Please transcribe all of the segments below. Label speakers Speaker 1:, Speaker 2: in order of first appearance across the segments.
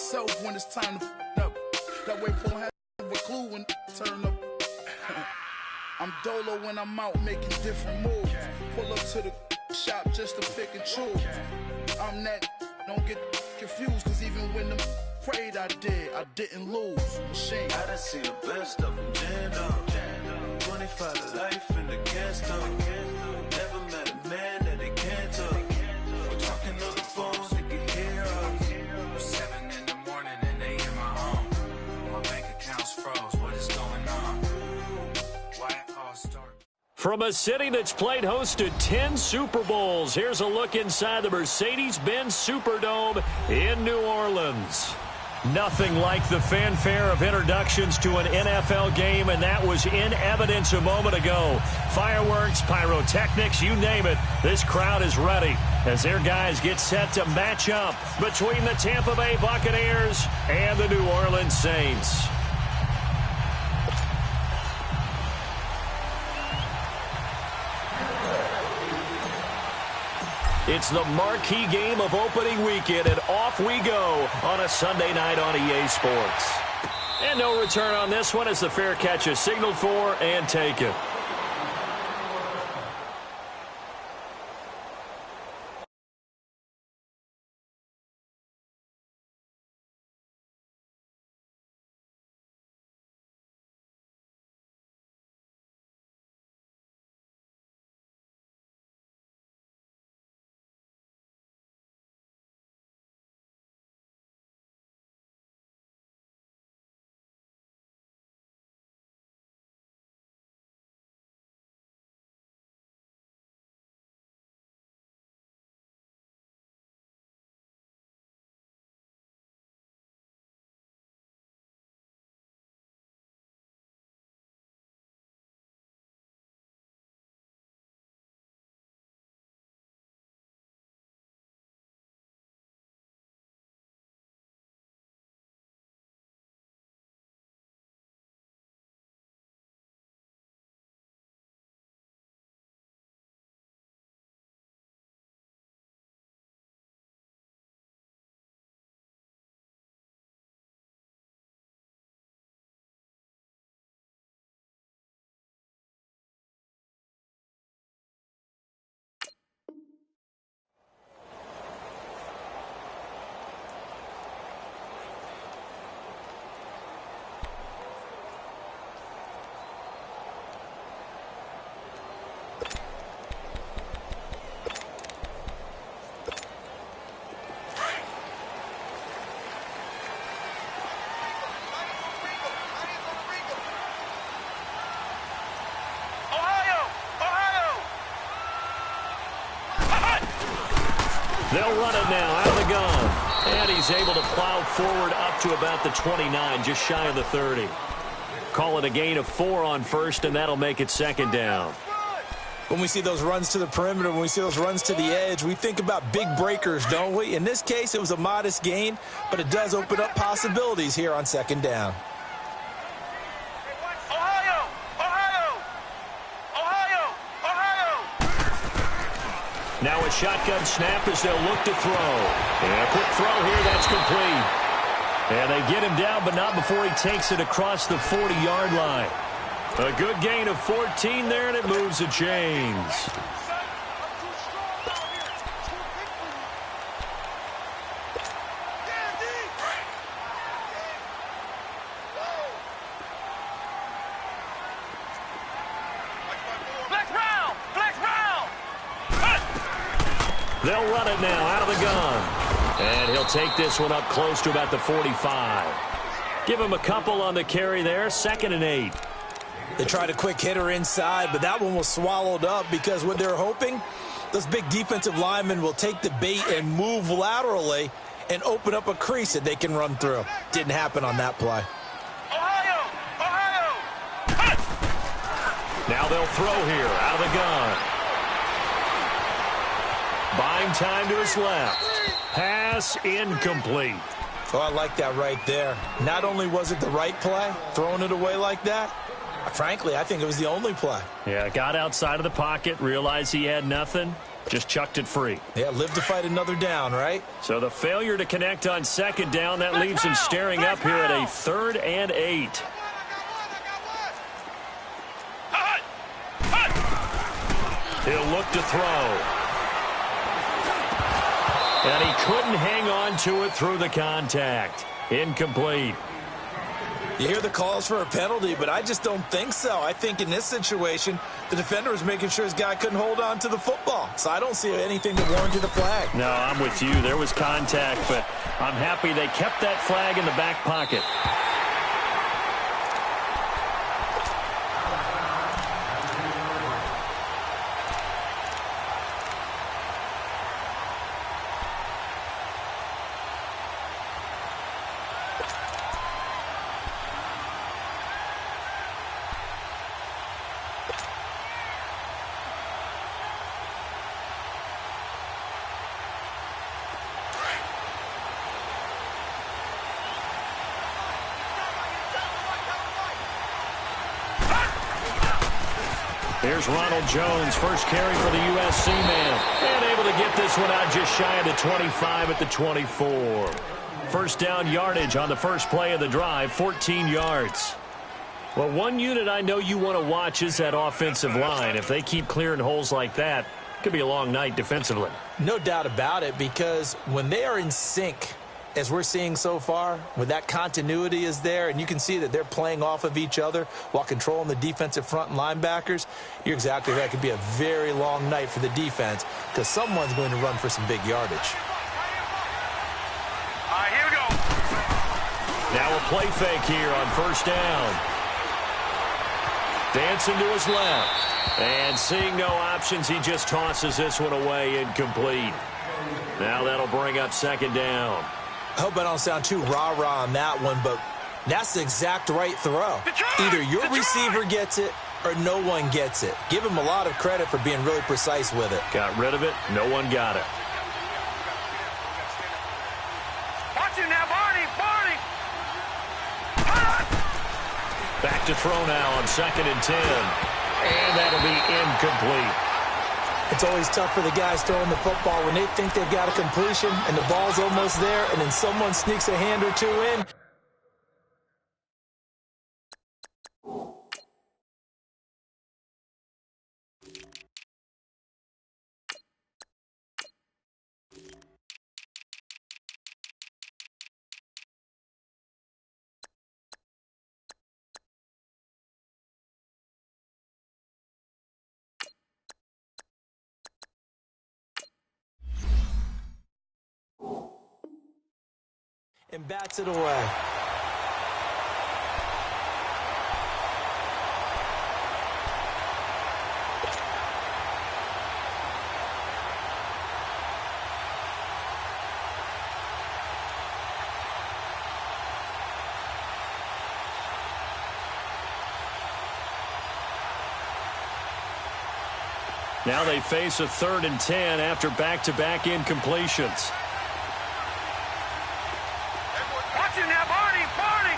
Speaker 1: myself when it's time to up. That way, won't have a clue when turn up. I'm dolo when I'm out making different moves. Pull up to the shop just to pick and choose. I'm that, don't get confused, cause even when them prayed I didn't lose. Machine.
Speaker 2: I done seen the best of them jammed up. 25 to life in the gas tank. Never met a man that they can't talk. We're talking on the phones, they can hear us. 7 in the morning and they in my home. My bank account's froze, what is going on? Why it all start?
Speaker 3: From a city that's played host to 10 Super Bowls, here's a look inside the Mercedes-Benz Superdome in New Orleans. Nothing like the fanfare of introductions to an NFL game, and that was in evidence a moment ago. Fireworks, pyrotechnics, you name it. This crowd is ready as their guys get set to match up between the Tampa Bay Buccaneers and the New Orleans Saints. It's the marquee game of opening weekend, and off we go on a Sunday night on EA Sports. And no return on this one as the fair catch is signaled for and taken. They'll run it now out of the gun. And he's able to plow forward up to about the 29, just shy of the 30. Call it a gain of 4 on first, and that'll make it second down.
Speaker 4: When we see those runs to the perimeter, when we see those runs to the edge, we think about big breakers, don't we? In this case, it was a modest gain, but it does open up possibilities here on second down.
Speaker 3: Now a shotgun snap as they'll look to throw. And a quick throw here, that's complete. And they get him down, but not before he takes it across the 40-yard line. A good gain of 14 there, and it moves the chains. They'll run it now out of the gun. And he'll take this one up close to about the 45. Give him a couple on the carry there, 2nd and 8.
Speaker 4: They tried a quick hitter inside, but that one was swallowed up because what they're hoping, those big defensive linemen will take the bait and move laterally and open up a crease that they can run through. Didn't happen on that play.
Speaker 3: Now they'll throw here out of the gun. Buying time to his left. Pass incomplete.
Speaker 4: Oh, I like that right there. Not only was it the right play, throwing it away like that, Frankly, I think it was the only play.
Speaker 3: Yeah, got outside of the pocket, realized he had nothing, just chucked it free.
Speaker 4: Yeah, live to fight another down, right?
Speaker 3: So the failure to connect on second down, that leaves him staring up here at a 3rd and 8. He'll look to throw. And he couldn't hang on to it through the contact. Incomplete.
Speaker 4: You hear the calls for a penalty, but I just don't think so. I think in this situation, the defender was making sure his guy couldn't hold on to the football. So I don't see anything that warranted a flag.
Speaker 3: No, I'm with you. There was contact, but I'm happy they kept that flag in the back pocket. Here's Ronald Jones, first carry for the USC man. And able to get this one out just shy of the 25 at the 24. First down yardage on the first play of the drive, 14 yards. Well, one unit I know you want to watch is that offensive line. If they keep clearing holes like that, it could be a long night defensively.
Speaker 4: No doubt about it, because when they are in sync, as we're seeing so far, when that continuity is there, and you can see that they're playing off of each other while controlling the defensive front and linebackers, you're exactly right. It could be a very long night for the defense because someone's going to run for some big yardage.
Speaker 5: All right, here we go.
Speaker 3: Now a play fake here on first down. Dancing to his left. And seeing no options, he just tosses this one away, incomplete. Now that'll bring up second down.
Speaker 4: I hope I don't sound too rah-rah on that one, but that's the exact right throw. Either your receiver gets it or no one gets it. Give him a lot of credit for being really precise with it.
Speaker 3: Got rid of it. No one got it.
Speaker 5: Watch him now, Barney. Barney.
Speaker 3: Back to throw now on 2nd and 10. And that'll be incomplete.
Speaker 4: It's always tough for the guys throwing the football when they think they've got a completion and the ball's almost there, and then someone sneaks a hand or two in. And bats it away.
Speaker 3: Now they face a 3rd and 10 after back-to-back incompletions.
Speaker 5: Watch him now, Barney. Barney.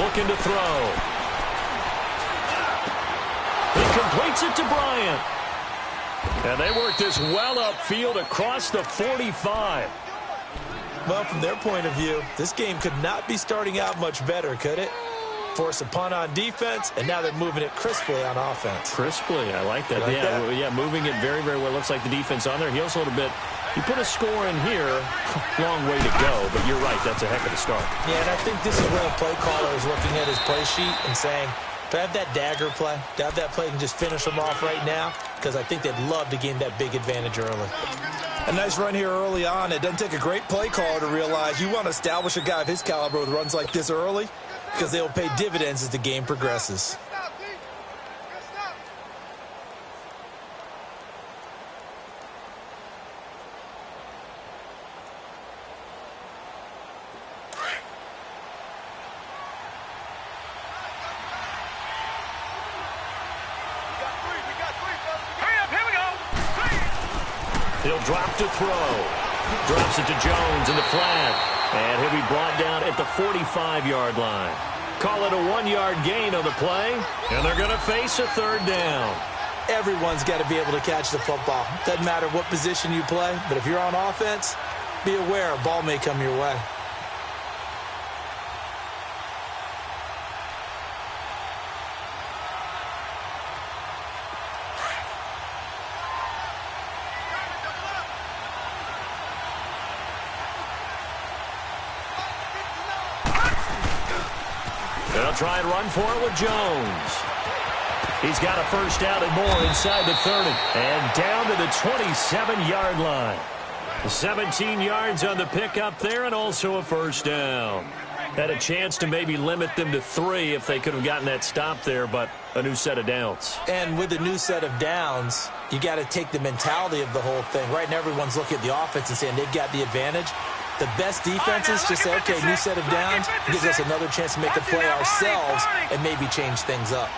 Speaker 3: Looking to throw. He completes it to Bryant. And they work this well upfield across the 45.
Speaker 4: Well, from their point of view, this game could not be starting out much better, could it? Force a punt on defense, and now they're moving it crisply on offense.
Speaker 3: Crisply, I like that. Yeah, moving it very, very well. Looks like the defense on there heals a little bit. You put a score in here, long way to go, but you're right, that's a heck of a start.
Speaker 4: Yeah, and I think this is where the play caller is looking at his play sheet and saying, do I have that dagger play? Do I have that play and just finish them off right now? Because I think they'd love to gain that big advantage early. A nice run here early on. It doesn't take a great play caller to realize you want to establish a guy of his caliber with runs like this early, because they'll pay dividends as the game progresses.
Speaker 3: He'll drop to throw. Drops it to Jones in the flat. And he'll be brought down at the 45-yard line. Call it a 1-yard gain on the play. And they're going to face a third down.
Speaker 4: Everyone's got to be able to catch the football. Doesn't matter what position you play, but if you're on offense, be aware a ball may come your way.
Speaker 3: They'll try and run for it with Jones. He's got a first down and more inside the 30. And down to the 27-yard line. 17 yards on the pickup there and also a first down. Had a chance to maybe limit them to 3 if they could have gotten that stop there, but a new set of downs.
Speaker 4: And with a new set of downs, you got to take the mentality of the whole thing. Right now, everyone's looking at the offense and saying they've got the advantage. The best defenses just say, okay, new set of downs, gives us another chance to make a play ourselves and maybe change things up.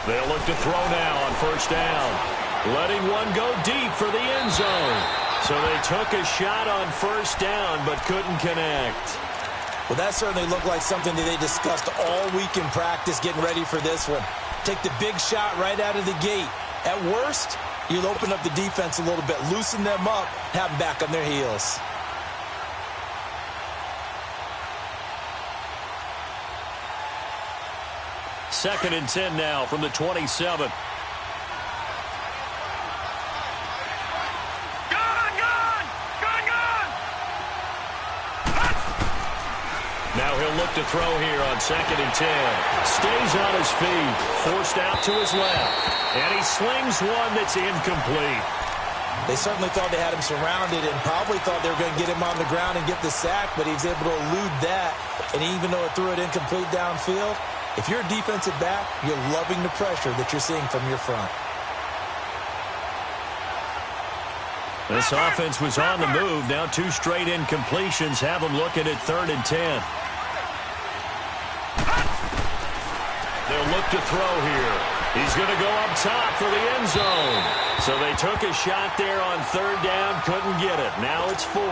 Speaker 3: They'll look to throw now on first down. Letting one go deep for the end zone. So they took a shot on first down but couldn't connect.
Speaker 4: Well, that certainly looked like something that they discussed all week in practice getting ready for this one. Take the big shot right out of the gate. At worst, you'll open up the defense a little bit, loosen them up, have them back on their heels.
Speaker 3: Second and 10 now from the 27. Now he'll look to throw here on second and 10. Stays on his feet. Forced out to his left. And he slings one that's incomplete.
Speaker 4: They certainly thought they had him surrounded and probably thought they were going to get him on the ground and get the sack, but he was able to elude that. And even though it threw it incomplete downfield, if you're a defensive back, you're loving the pressure that you're seeing from your front.
Speaker 3: This offense was on the move. Now 2 straight incompletions have them looking at third and 10. They'll look to throw here. He's going to go up top for the end zone. So they took a shot there on third down, couldn't get it. Now it's 4.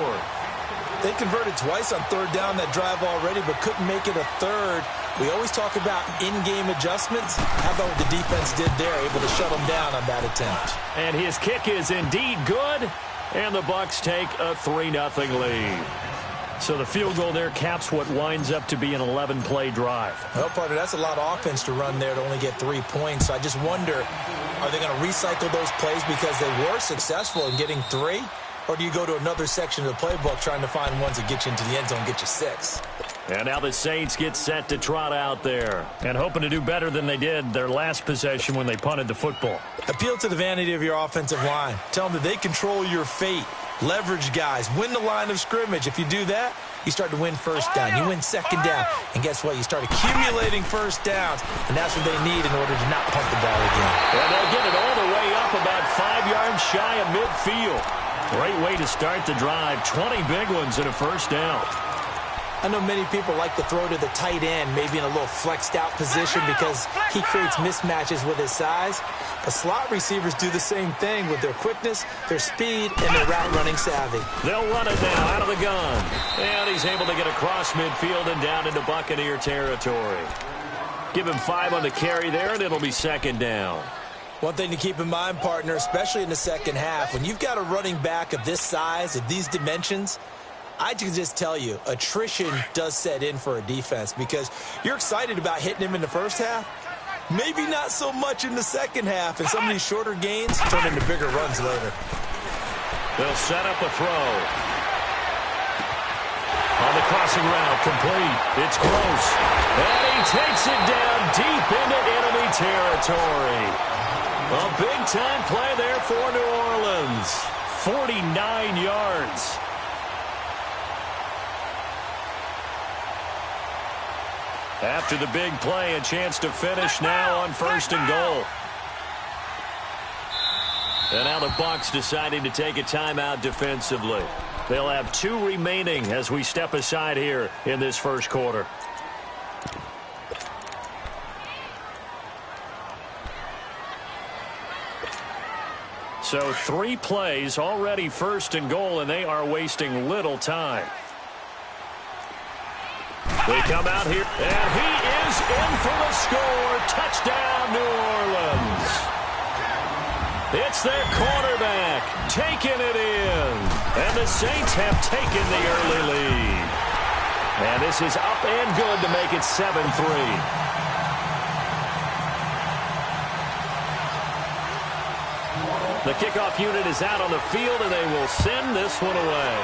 Speaker 4: They converted twice on third down that drive already, but couldn't make it a third. We always talk about in-game adjustments. How about what the defense did there, able to shut them down on that attempt.
Speaker 3: And his kick is indeed good, and the Bucs take a 3-0 lead. So the field goal there caps what winds up to be an 11-play drive.
Speaker 4: Well, partner, that's a lot of offense to run there to only get 3 points. So I just wonder, are they going to recycle those plays because they were successful in getting 3? Or do you go to another section of the playbook trying to find ones that get you into the end zone and get you 6?
Speaker 3: And now the Saints get set to trot out there and hoping to do better than they did their last possession when they punted the football.
Speaker 4: Appeal to the vanity of your offensive line. Tell them that they control your fate. Leverage guys. Win the line of scrimmage. If you do that, you start to win first down. You win second down. And guess what? You start accumulating first downs. And that's what they need in order to not punt the ball again.
Speaker 3: And they'll get it all the way up about 5 yards shy of midfield. Great way to start the drive. 20 big ones and a first down.
Speaker 4: I know many people like to throw to the tight end, maybe in a little flexed out position because he creates mismatches with his size. But slot receivers do the same thing with their quickness, their speed, and their route running savvy.
Speaker 3: They'll run it now out of the gun. And he's able to get across midfield and down into Buccaneer territory. Give him 5 on the carry there, and it'll be second down.
Speaker 4: One thing to keep in mind, partner, especially in the second half, when you've got a running back of this size, of these dimensions, I can just tell you, attrition does set in for a defense because you're excited about hitting him in the first half. Maybe not so much in the second half, and some of these shorter gains turn into bigger runs later.
Speaker 3: They'll set up a throw. On the crossing route, complete. It's close. And he takes it down deep into enemy territory. A big-time play there for New Orleans. 49 yards. After the big play, a chance to finish now on first and goal. And now the Bucs deciding to take a timeout defensively. They'll have 2 remaining as we step aside here in this first quarter. So 3 plays, already first and goal, and they are wasting little time. They come out here, and he is in for the score. Touchdown, New Orleans. It's their quarterback taking it in. And the Saints have taken the early lead. And this is up and good to make it 7-3. The kickoff unit is out on the field, and they will send this one away.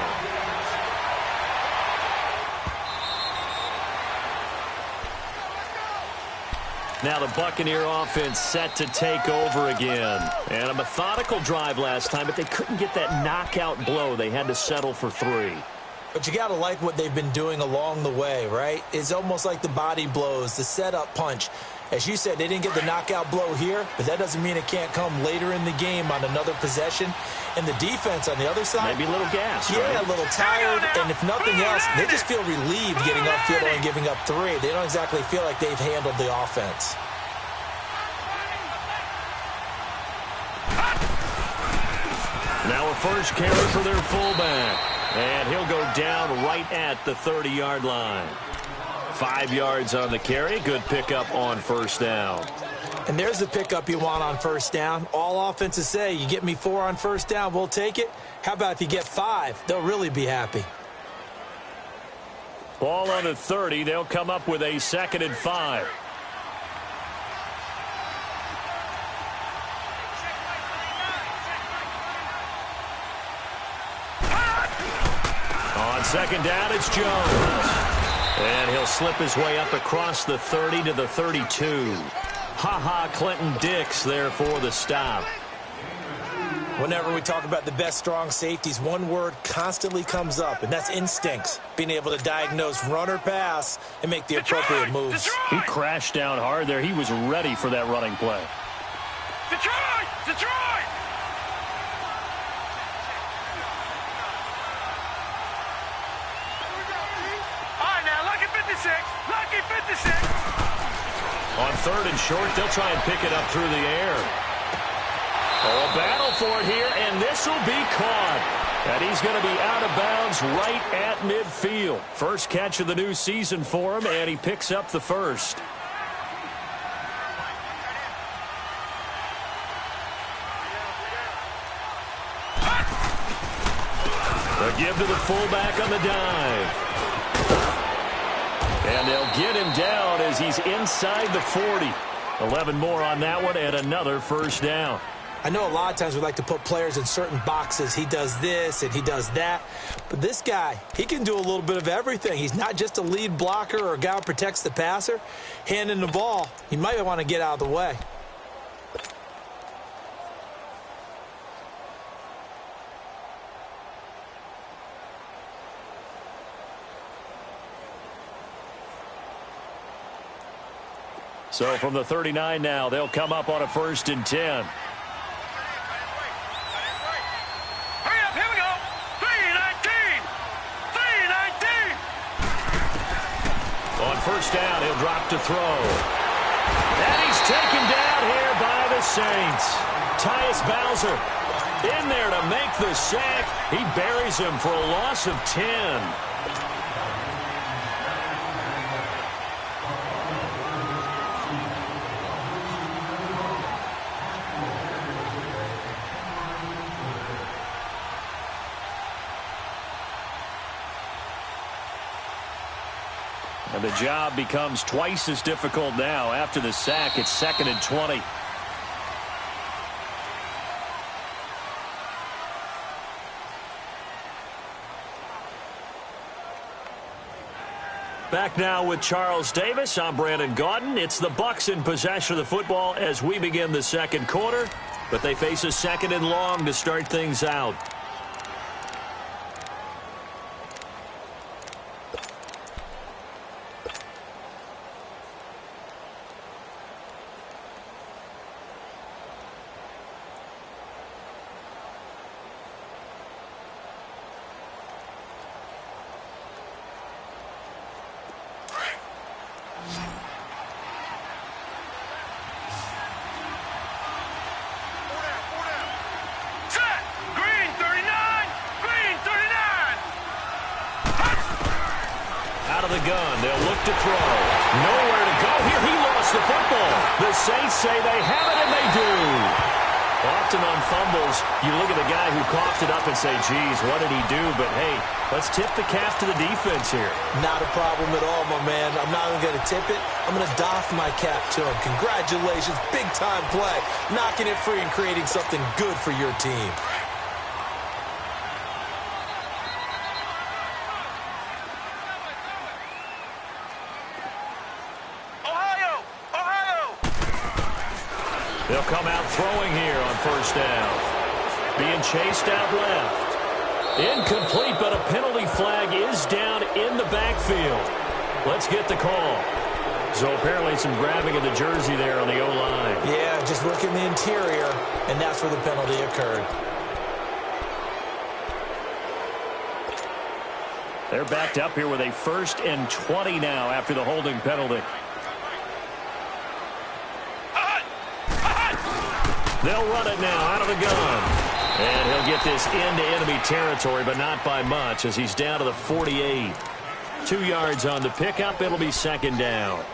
Speaker 3: Now the Buccaneer offense set to take over again. And a methodical drive last time, but they couldn't get that knockout blow. They had to settle for 3.
Speaker 4: But you got to like what they've been doing along the way, right? It's almost like the body blows, the setup punch. As you said, they didn't get the knockout blow here, but that doesn't mean it can't come later in the game on another possession. And the defense on the other side,
Speaker 3: maybe a little gas,
Speaker 4: yeah,
Speaker 3: right?
Speaker 4: A little tired, and if nothing else, they just feel relieved getting upfield and giving up 3. They don't exactly feel like they've handled the offense.
Speaker 3: Now a first carry for their fullback, and he'll go down right at the 30-yard line. 5 yards on the carry. Good pickup on first down.
Speaker 4: And there's the pickup you want on first down. All offenses say, you get me 4 on first down, we'll take it. How about if you get 5? They'll really be happy.
Speaker 3: Ball on the 30. They'll come up with a 2nd and 5. On 2nd down, it's Jones. And he'll slip his way up across the 30 to the 32. Ha-ha, Clinton Dix there for the stop.
Speaker 4: Whenever we talk about the best strong safeties, one word constantly comes up, and that's instincts. Being able to diagnose run or pass and make the appropriate moves.
Speaker 3: He crashed down hard there. He was ready for that running play.
Speaker 5: Detroit! Detroit! All right, now, lucky 56. Lucky 56.
Speaker 3: On 3rd and short, they'll try and pick it up through the air. Oh, a battle for it here, and this will be caught. And he's going to be out of bounds right at midfield. First catch of the new season for him, and he picks up the first. A give to the fullback on the dive. And they'll get him down as he's inside the 40. 11 more on that one, and another first down.
Speaker 4: I know a lot of times we like to put players in certain boxes. He does this and he does that. But this guy, he can do a little bit of everything. He's not just a lead blocker or a guy who protects the passer. Handing the ball, you might want to get out of the way.
Speaker 3: So from the 39 now, they'll come up on a 1st and 10.
Speaker 5: Hurry up, here we go. 3-19. 3-19.
Speaker 3: On first down, he'll drop to throw. And he's taken down here by the Saints. Tyus Bowser in there to make the sack. He buries him for a loss of 10. And the job becomes twice as difficult now. After the sack, it's 2nd and 20. Back now with Charles Davis. I'm Brandon Gaudin. It's the Bucs in possession of the football as we begin the 2nd quarter. But they face a 2nd and long to start things out. out of the gun. They'll look to throw. Nowhere to go here. He lost the football. The Saints say they have it, and they do. Often on fumbles, you look at the guy who coughed it up and say, geez, what did he do? But, hey, let's tip the cap to the defense here.
Speaker 4: Not a problem at all, my man. I'm not even going to tip it. I'm going to doff my cap to him. Congratulations. Big-time play. Knocking it free and creating something good for your team.
Speaker 3: They'll come out throwing here on first down. Being chased out left. Incomplete, but a penalty flag is down in the backfield. Let's get the call. So apparently some grabbing of the jersey there on the O-line.
Speaker 4: Yeah, just look in the interior, and that's where the penalty occurred.
Speaker 3: They're backed up here with a 1st and 20 now after the holding penalty. They'll run it now out of the gun. And he'll get this into enemy territory, but not by much as he's down to the 48. 2 yards on the pickup. It'll be 2nd down.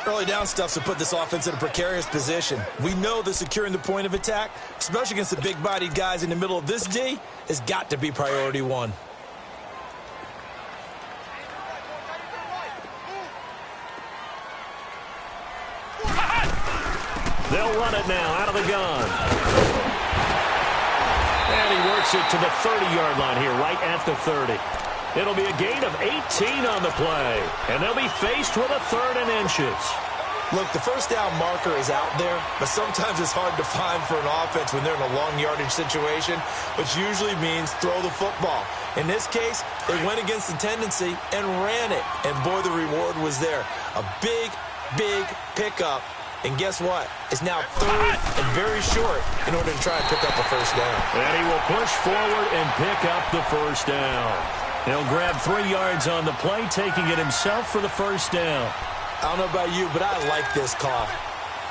Speaker 4: Early down stuffs to put this offense in a precarious position. We know that securing the point of attack, especially against the big-bodied guys in the middle of this D, has got to be priority one.
Speaker 3: They'll run it now out of the gun. And he works it to the 30-yard line here, right at the 30. It'll be a gain of 18 on the play. And they'll be faced with a 3rd and inches.
Speaker 4: Look, the first down marker is out there, but sometimes it's hard to find for an offense when they're in a long yardage situation, which usually means throw the football. In this case, they went against the tendency and ran it. And boy, the reward was there. A big, big pickup. And guess what? It's now 3rd and very short in order to try and pick up a first down.
Speaker 3: And he will push forward and pick up the first down. He'll grab 3 yards on the play, taking it himself for the first down.
Speaker 4: I don't know about you, but I like this call.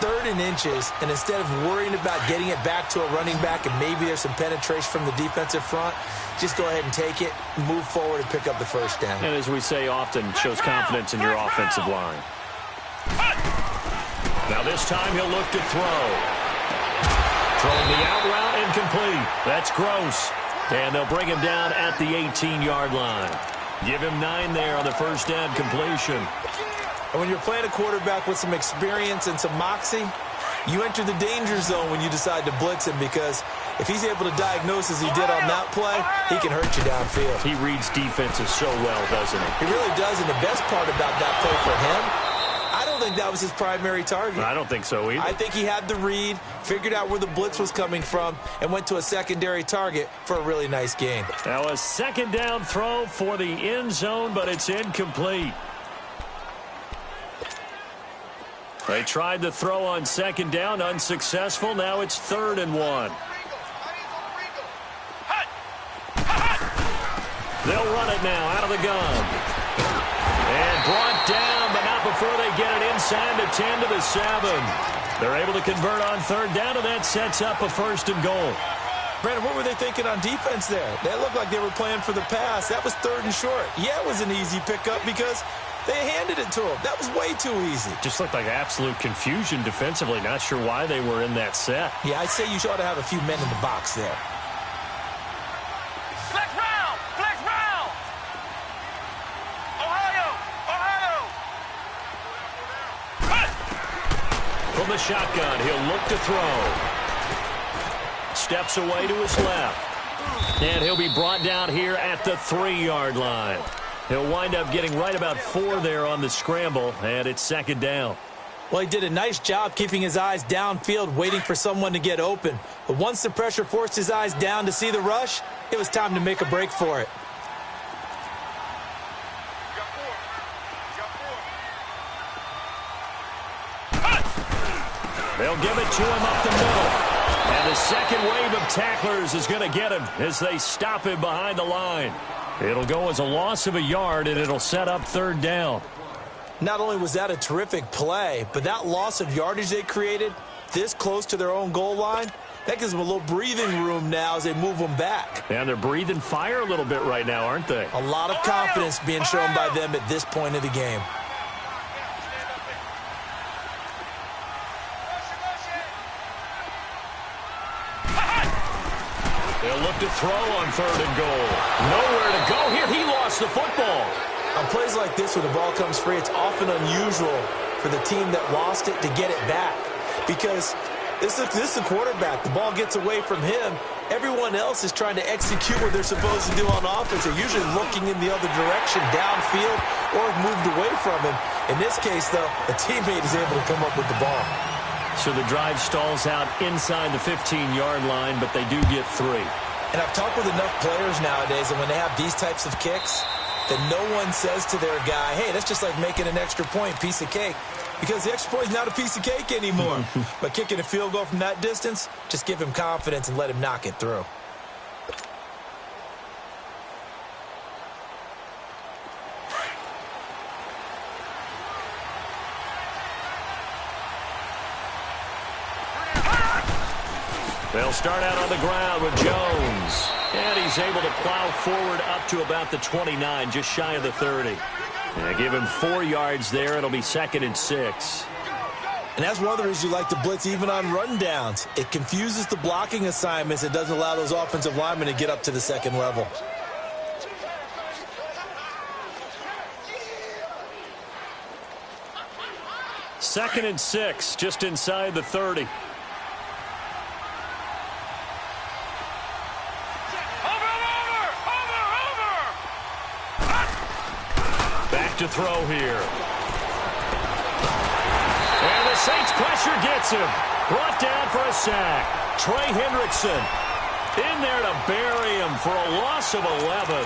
Speaker 4: 3rd and inches, and instead of worrying about getting it back to a running back and maybe there's some penetration from the defensive front, just go ahead and take it, move forward, and pick up the first down.
Speaker 3: And as we say often, shows confidence in your offensive line. Now this time he'll look to throw. Throwing the out route incomplete. That's Gross. And they'll bring him down at the 18-yard line. Give him 9 there on the first down completion.
Speaker 4: And when you're playing a quarterback with some experience and some moxie, you enter the danger zone when you decide to blitz him, because if he's able to diagnose as he did on that play, he can hurt you downfield.
Speaker 3: He reads defenses so well, doesn't he?
Speaker 4: He really does, and the best part about that play for him, I don't think that was his primary target.
Speaker 3: I don't think so either.
Speaker 4: I think he had the read, figured out where the blitz was coming from, and went to a secondary target for a really nice gain.
Speaker 3: Now a 2nd down throw for the end zone, but it's incomplete. They tried the throw on 2nd down, unsuccessful. Now it's 3rd and 1. They'll run it now out of the gun. And brought down, but not before they get it inside the 10 to the 7. They're able to convert on 3rd down, and that sets up a 1st and goal.
Speaker 4: Brandon, what were they thinking on defense there? They looked like they were playing for the pass. That was 3rd and short. Yeah, it was an easy pickup because they handed it to him. That was way too easy.
Speaker 3: Just looked like absolute confusion defensively. Not sure why they were in that set.
Speaker 4: Yeah, I'd say you ought to have a few men in the box there.
Speaker 5: Flex round! Flex round! Ohio! Ohio!
Speaker 3: From the shotgun, he'll look to throw. Steps away to his left. And he'll be brought down here at the 3-yard line. He'll wind up getting right about 4 there on the scramble, and it's 2nd down.
Speaker 4: Well, he did a nice job keeping his eyes downfield, waiting for someone to get open. But once the pressure forced his eyes down to see the rush, it was time to make a break for it.
Speaker 3: They'll give it to him up the middle. And the second wave of tacklers is going to get him as they stop him behind the line. It'll go as a loss of a yard, and it'll set up 3rd down.
Speaker 4: Not only was that a terrific play, but that loss of yardage they created this close to their own goal line, That gives them a little breathing room now as they move them back.
Speaker 3: And they're breathing fire a little bit right now, aren't they?
Speaker 4: A lot of confidence being shown by them at this point of the game.
Speaker 3: They'll look to throw on 3rd and goal. Nowhere to go here. He lost the football.
Speaker 4: On plays like this, when the ball comes free, it's often unusual for the team that lost it to get it back. Because this is the quarterback. The ball gets away from him. Everyone else is trying to execute what they're supposed to do on offense. They're usually looking in the other direction, downfield, or have moved away from him. In this case, though, a teammate is able to come up with the ball.
Speaker 3: So the drive stalls out inside the 15-yard line, but they do get 3.
Speaker 4: And I've talked with enough players nowadays, and when they have these types of kicks, that no one says to their guy, hey, that's just like making an extra point, piece of cake. Because the extra point is not a piece of cake anymore. But kicking a field goal from that distance, just give him confidence and let him knock it through.
Speaker 3: They'll start out on the ground with Jones. And he's able to plow forward up to about the 29, just shy of the 30. And give him 4 yards there. It'll be 2nd and 6.
Speaker 4: And that's one of the reasons you like to blitz even on rundowns. It confuses the blocking assignments. It doesn't allow those offensive linemen to get up to the second level.
Speaker 3: Second and 6, just inside the 30. To throw here. And the Saints pressure gets him. Brought down for a sack. Trey Hendrickson in there to bury him for a loss of 11.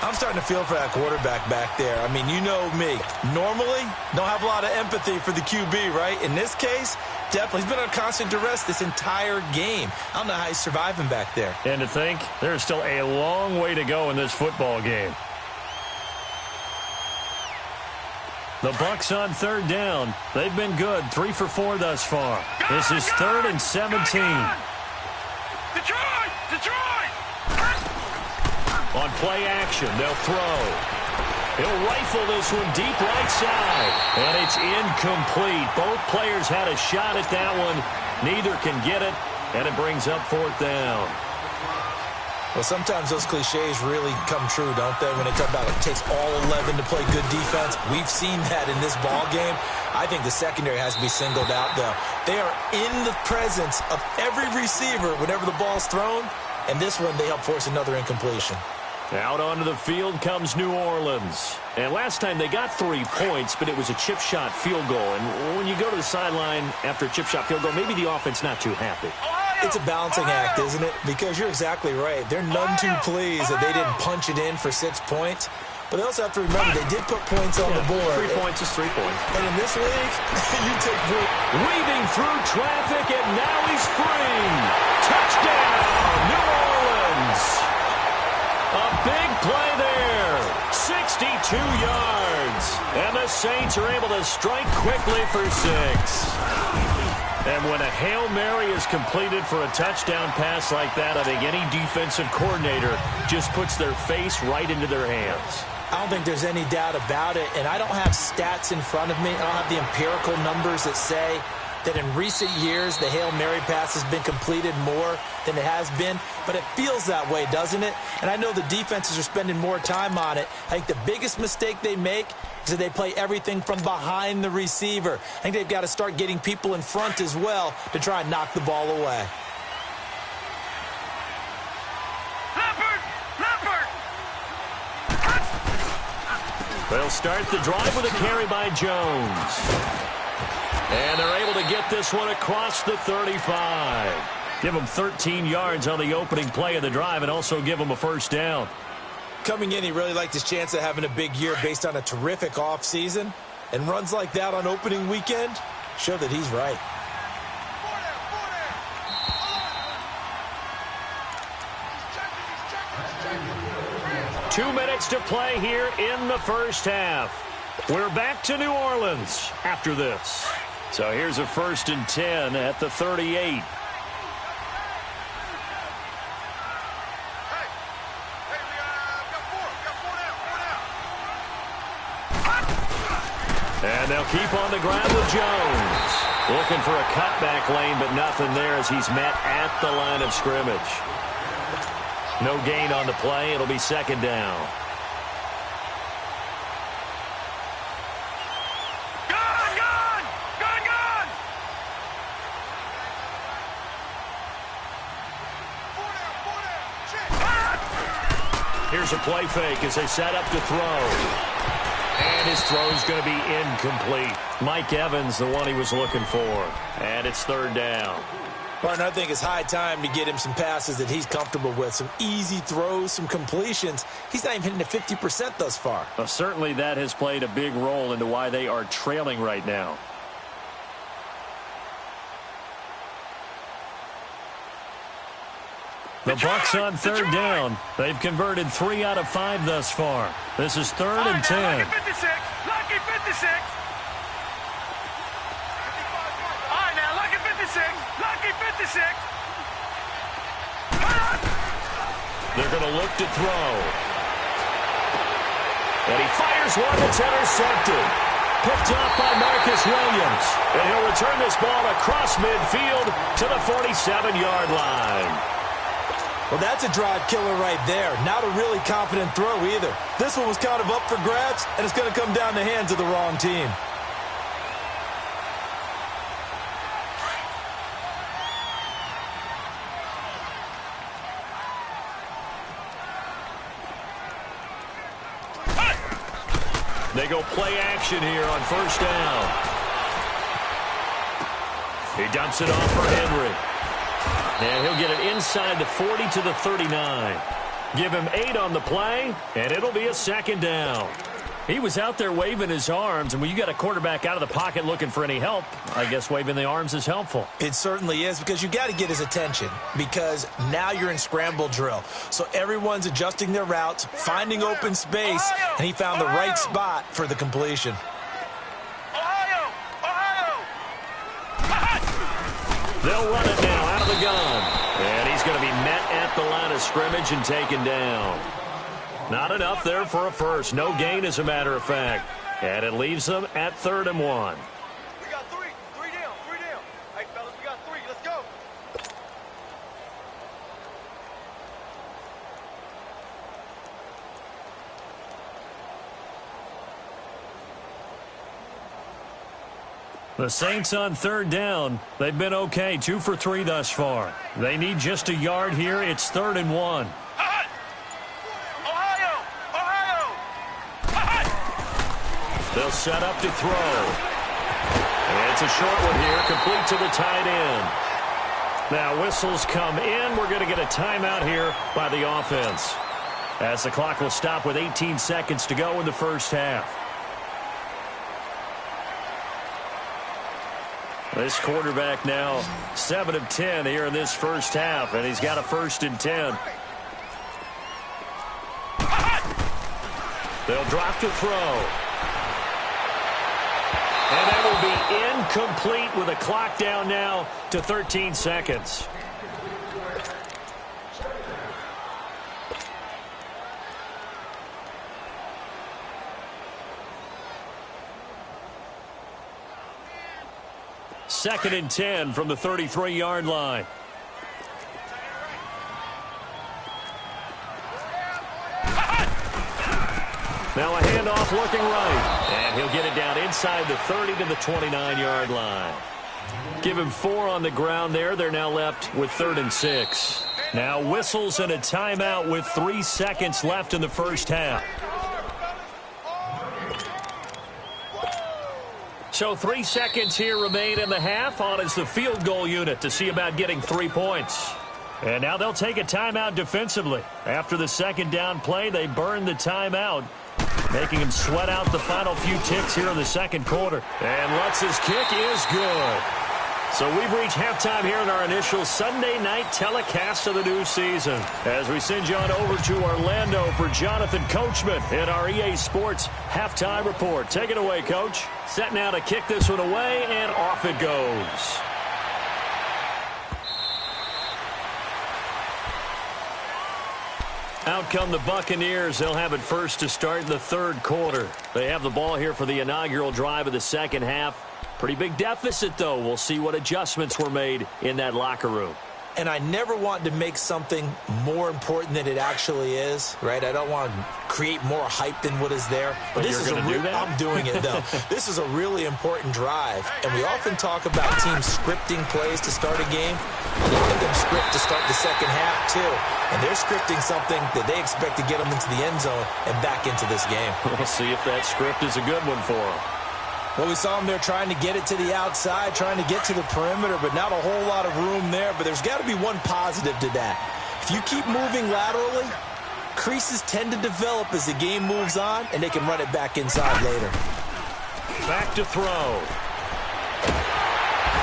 Speaker 4: I'm starting to feel for that quarterback back there. I mean, you know me. Normally, don't have a lot of empathy for the QB, right? In this case, definitely. He's been on constant duress this entire game. I don't know how he's surviving back there.
Speaker 3: And to think, there's still a long way to go in this football game. The Bucs on 3rd down. They've been good. 3 for 4 thus far. This is 3rd and 17.
Speaker 5: Detroit!
Speaker 3: On play action, they'll throw. He'll rifle this one deep right side. And it's incomplete. Both players had a shot at that one. Neither can get it. And it brings up 4th down.
Speaker 4: Well, sometimes those cliches really come true, don't they? When they talk about it takes all 11 to play good defense. We've seen that in this ball game. I think the secondary has to be singled out, though. They are in the presence of every receiver whenever the ball's thrown. And this one, they help force another incompletion.
Speaker 3: Out onto the field comes New Orleans. And last time they got 3 points, but it was a chip shot field goal. And when you go to the sideline after a chip shot field goal, maybe the offense not too happy.
Speaker 4: It's a balancing act, isn't it? Because you're exactly right. They're none too pleased that they didn't punch it in for 6 points. But they also have to remember they did put points on the board.
Speaker 3: 3 points is 3 points.
Speaker 4: And in this league, you take
Speaker 3: weaving through traffic, and now he's free. Touchdown, New Orleans. A big play there. 62 yards. And the Saints are able to strike quickly for 6. And when a Hail Mary is completed for a touchdown pass like that, I think any defensive coordinator just puts their face right into their hands.
Speaker 4: I don't think there's any doubt about it, and I don't have stats in front of me. I don't have the empirical numbers that say that in recent years the Hail Mary pass has been completed more than it has been, but it feels that way, doesn't it? And I know the defenses are spending more time on it. I think the biggest mistake they make is that they play everything from behind the receiver. I think they've got to start getting people in front as well to try and knock the ball away.
Speaker 3: They'll start the drive with a carry by Jones. And they're able to get this one across the 35. Give them 13 yards on the opening play of the drive and also give them a 1st down.
Speaker 4: Coming in, he really liked his chance of having a big year based on a terrific offseason. And runs like that on opening weekend show that he's right.
Speaker 3: Two minutes to play here in the first half. We're back to New Orleans after this. So here's a 1st and 10 at the 38. And they'll keep on the ground with Jones. Looking for a cutback lane, but nothing there as he's met at the line of scrimmage. No gain on the play. It'll be second down. Here's a play fake as they set up to throw. And his throw is going to be incomplete. Mike Evans, the one he was looking for. And it's third down.
Speaker 4: Partner, I think it's high time to get him some passes that he's comfortable with. Some easy throws, some completions. He's not even hitting the 50% thus far.
Speaker 3: Well, certainly that has played a big role into why they are trailing right now. The Bucs on third down. They've converted 3 out of 5 thus far. This is third and 10.
Speaker 5: Lucky 56. Lucky 56. All right, now, lucky 56. Lucky 56.
Speaker 3: They're going to look to throw. And he fires one that's intercepted. Picked off by Marcus Williams. And he'll return this ball across midfield to the 47-yard line.
Speaker 4: Well, that's a drive killer right there. Not a really confident throw either. This one was kind of up for grabs, and it's going to come down the hands of the wrong team.
Speaker 3: They go play action here on first down. He dumps it off for Henry. And he'll get it inside the 40 to the 39. Give him 8 on the play, and it'll be a second down. He was out there waving his arms, and when you got a quarterback out of the pocket looking for any help, I guess waving the arms is helpful.
Speaker 4: It certainly is, because you got to get his attention, because now you're in scramble drill. So everyone's adjusting their routes, finding open space, and he found the right spot for the completion.
Speaker 3: They'll run it now out of the gun. And he's going to be met at the line of scrimmage and taken down. Not enough there for a first. No gain, as a matter of fact. And it leaves them at 3rd and 1.
Speaker 5: We got 3. 3 down. 3 down. Hey, fellas, we got 3. Let's go.
Speaker 3: The Saints on 3rd down. They've been okay, 2 for 3 thus far. They need just a yard here. It's 3rd and 1. They'll set up to throw. And it's a short one here, complete to the tight end. Now whistles come in. We're going to get a timeout here by the offense, as the clock will stop with 18 seconds to go in the first half. This quarterback now 7 of 10 here in this first half, and he's got a 1st and 10. They'll drop to throw. And that will be incomplete with a clock down now to 13 seconds. Second and 10 from the 33-yard line. Now a handoff looking right. And he'll get it down inside the 30 to the 29-yard line. Give him 4 on the ground there. They're now left with 3rd and 6. Now whistles and a timeout with 3 seconds left in the first half. So 3 seconds here remain in the half. On is the field goal unit to see about getting 3 points. And now they'll take a timeout defensively. After the second down play, they burn the timeout, making him sweat out the final few ticks here in the second quarter. And Lutz's kick is good. So we've reached halftime here in our initial Sunday night telecast of the new season, as we send you on over to Orlando for Jonathan Coachman in our EA Sports halftime report. Take it away, Coach. Set now to kick this one away, and off it goes. Out come the Buccaneers. They'll have it first to start the third quarter. They have the ball here for the inaugural drive of the second half. Pretty big deficit, though. We'll see what adjustments were made in that locker room.
Speaker 4: And I never want to make something more important than it actually is, right? I don't want to create more hype than what is there.
Speaker 3: But this is
Speaker 4: I'm doing it, though. This is a really important drive. And we often talk about teams scripting plays to start a game. And you let them script to start the second half, too. And they're scripting something that they expect to get them into the end zone and back into this game.
Speaker 3: We'll see if that script is a good one for them.
Speaker 4: Well, we saw them there trying to get it to the outside, trying to get to the perimeter, but not a whole lot of room there. But there's got to be one positive to that. If you keep moving laterally, creases tend to develop as the game moves on, and they can run it back inside later.
Speaker 3: Back to throw.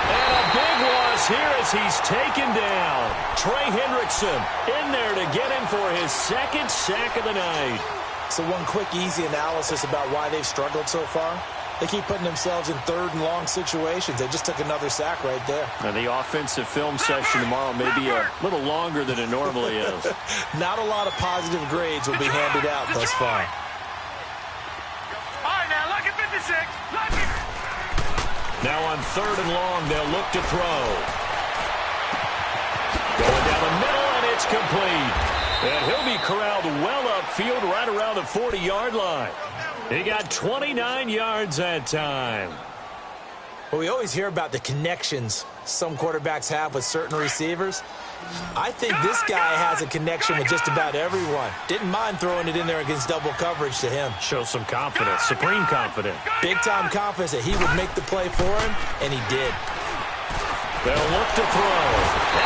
Speaker 3: And a big loss here as he's taken down. Trey Hendrickson in there to get him for his second sack of the night.
Speaker 4: So one quick, easy analysis about why they've struggled so far. They keep putting themselves in third and long situations. They just took another sack right there.
Speaker 3: Now the offensive film session tomorrow may be a little longer than it normally is.
Speaker 4: Not a lot of positive grades will be handed out thus far.
Speaker 5: All right, now, look at 56. Look at...
Speaker 3: Now on third and long, they'll look to throw. Going down the middle, and it's complete. And he'll be corralled well upfield right around the 40-yard line. He got 29 yards that time.
Speaker 4: Well, we always hear about the connections some quarterbacks have with certain receivers. I think this guy has a connection with just about everyone. Didn't mind throwing it in there against double coverage to him.
Speaker 3: Shows some confidence, supreme confidence.
Speaker 4: Big-time confidence that he would make the play for him, and he did.
Speaker 3: They'll look to throw.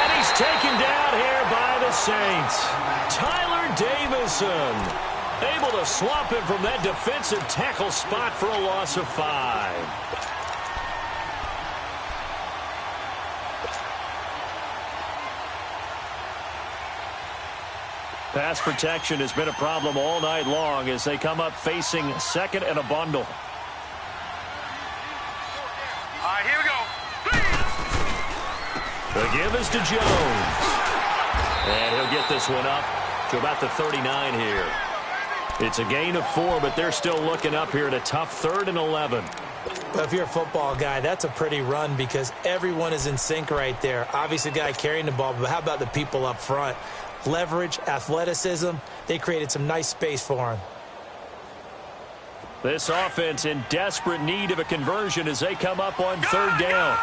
Speaker 3: And he's taken down here by the Saints. Tyler Davison able to swap him from that defensive tackle spot for a loss of 5. Pass protection has been a problem all night long as they come up facing second and a bundle.
Speaker 5: All right, here we go.
Speaker 3: The give is to Jones. And he'll get this one up to about the 39 here. It's a gain of 4, but they're still looking up here at a tough 3rd and 11.
Speaker 4: Well, if you're a football guy, that's a pretty run because everyone is in sync right there. Obviously, the guy carrying the ball, but how about the people up front? Leverage, athleticism, they created some nice space for him.
Speaker 3: This offense in desperate need of a conversion as they come up on third down.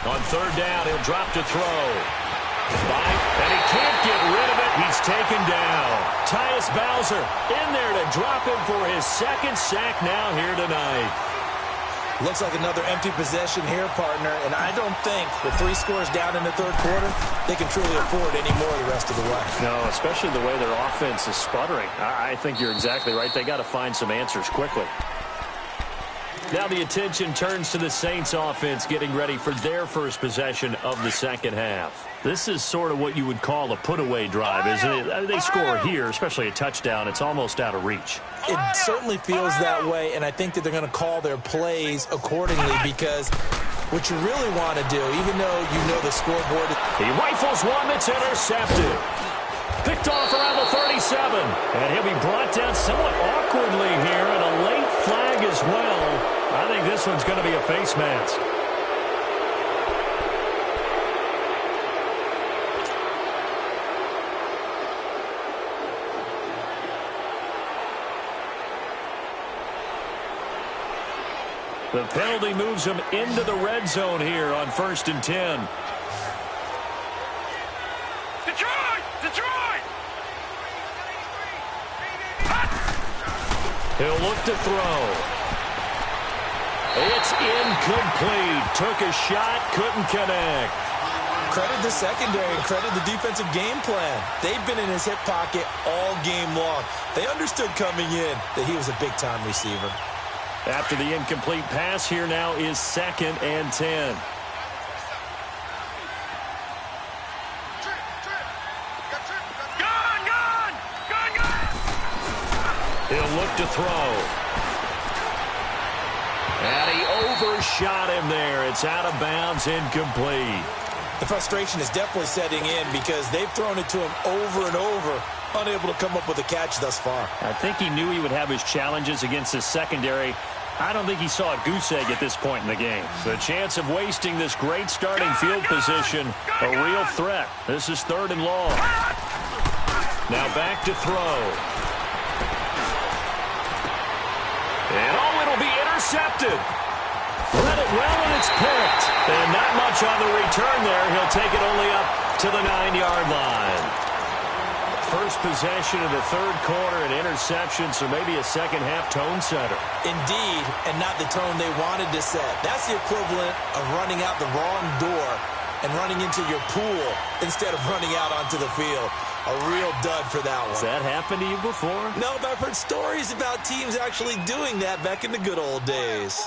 Speaker 3: On third down, he'll drop to throw. And he can't get rid of it. He's taken down. Tyus Bowser in there to drop him for his second sack now here tonight.
Speaker 4: Looks like another empty possession here, partner, and I don't think with 3 scores down in the third quarter, they can truly afford any more the rest of the way.
Speaker 3: No, especially the way their offense is sputtering. I think you're exactly right. They got to find some answers quickly. Now the attention turns to the Saints offense getting ready for their first possession of the second half. This is sort of what you would call a put-away drive, isn't it? They score here, especially a touchdown. It's almost out of reach.
Speaker 4: It certainly feels that way, and I think that they're going to call their plays accordingly because what you really want to do, even though you know the scoreboard.
Speaker 3: He rifles one that's intercepted. Picked off around the 37. And he'll be brought down somewhat awkwardly here, and a late flag as well. I think this one's going to be a face mask. The penalty moves him into the red zone here on 1st and 10.
Speaker 5: Detroit!
Speaker 3: He'll look to throw. It's incomplete. Took a shot, couldn't connect.
Speaker 4: Credit the secondary and credit the defensive game plan. They've been in his hip pocket all game long. They understood coming in that he was a big-time receiver.
Speaker 3: After the incomplete pass, here now is 2nd and 10. He'll look to throw. And he overshot him there. It's out of bounds, incomplete.
Speaker 4: The frustration is definitely setting in because they've thrown it to him over and over, unable to come up with a catch thus far.
Speaker 3: I think he knew he would have his challenges against his secondary. I don't think he saw a goose egg at this point in the game. The chance of wasting this great starting field position, a real threat. This is 3rd and long. Now back to throw. And it'll be intercepted. Read it well, and it's picked. And not much on the return there. He'll take it only up to the 9-yard line. First possession of the 3rd quarter, an interception, so maybe a second-half tone setter.
Speaker 4: Indeed, and not the tone they wanted to set. That's the equivalent of running out the wrong door and running into your pool instead of running out onto the field. A real dud for that one.
Speaker 3: Has that happened to you before?
Speaker 4: No, but I've heard stories about teams actually doing that back in the good old days.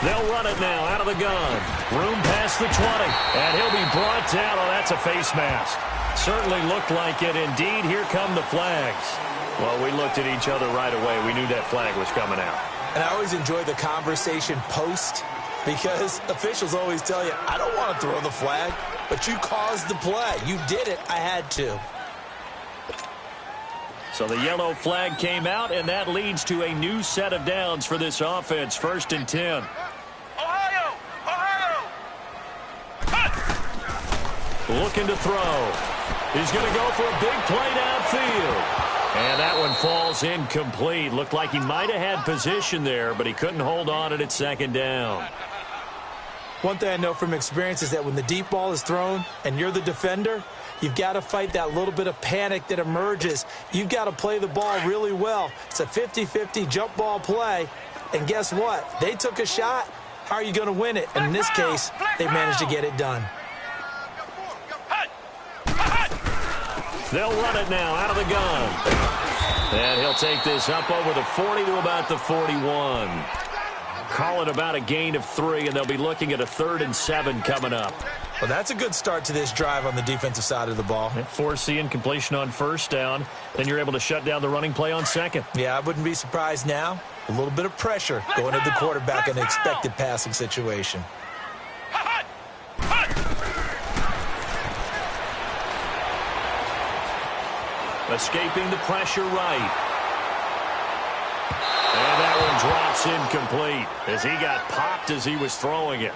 Speaker 3: They'll run it now out of the gun. Room past the 20. And he'll be brought down. Oh, that's a face mask. Certainly looked like it. Indeed, here come the flags. Well, we looked at each other right away. We knew that flag was coming out.
Speaker 4: And I always enjoy the conversation post because officials always tell you, I don't want to throw the flag, but you caused the play. You did it. I had to.
Speaker 3: So the yellow flag came out, and that leads to a new set of downs for this offense. 1st and 10.
Speaker 5: Ohio! Ohio!
Speaker 3: Looking to throw. He's going to go for a big play downfield. And that one falls incomplete. Looked like he might have had position there, but he couldn't hold on at 2nd down.
Speaker 4: One thing I know from experience is that when the deep ball is thrown and you're the defender, you've got to fight that little bit of panic that emerges. You've got to play the ball really well. It's a 50-50 jump ball play. And guess what? They took a shot. How are you going to win it? And in this case, they managed to get it done.
Speaker 3: They'll run it now out of the gun. And he'll take this up over the 40 to about the 41. Call it about a gain of 3, and they'll be looking at a 3rd and 7 coming up.
Speaker 4: Well, that's a good start to this drive on the defensive side of the ball.
Speaker 3: Force the incompletion on 1st down. Then you're able to shut down the running play on 2nd.
Speaker 4: Yeah, I wouldn't be surprised now. A little bit of pressure going to the quarterback in an expected passing situation.
Speaker 3: Escaping the pressure right. And that one drops incomplete as he got popped as he was throwing it.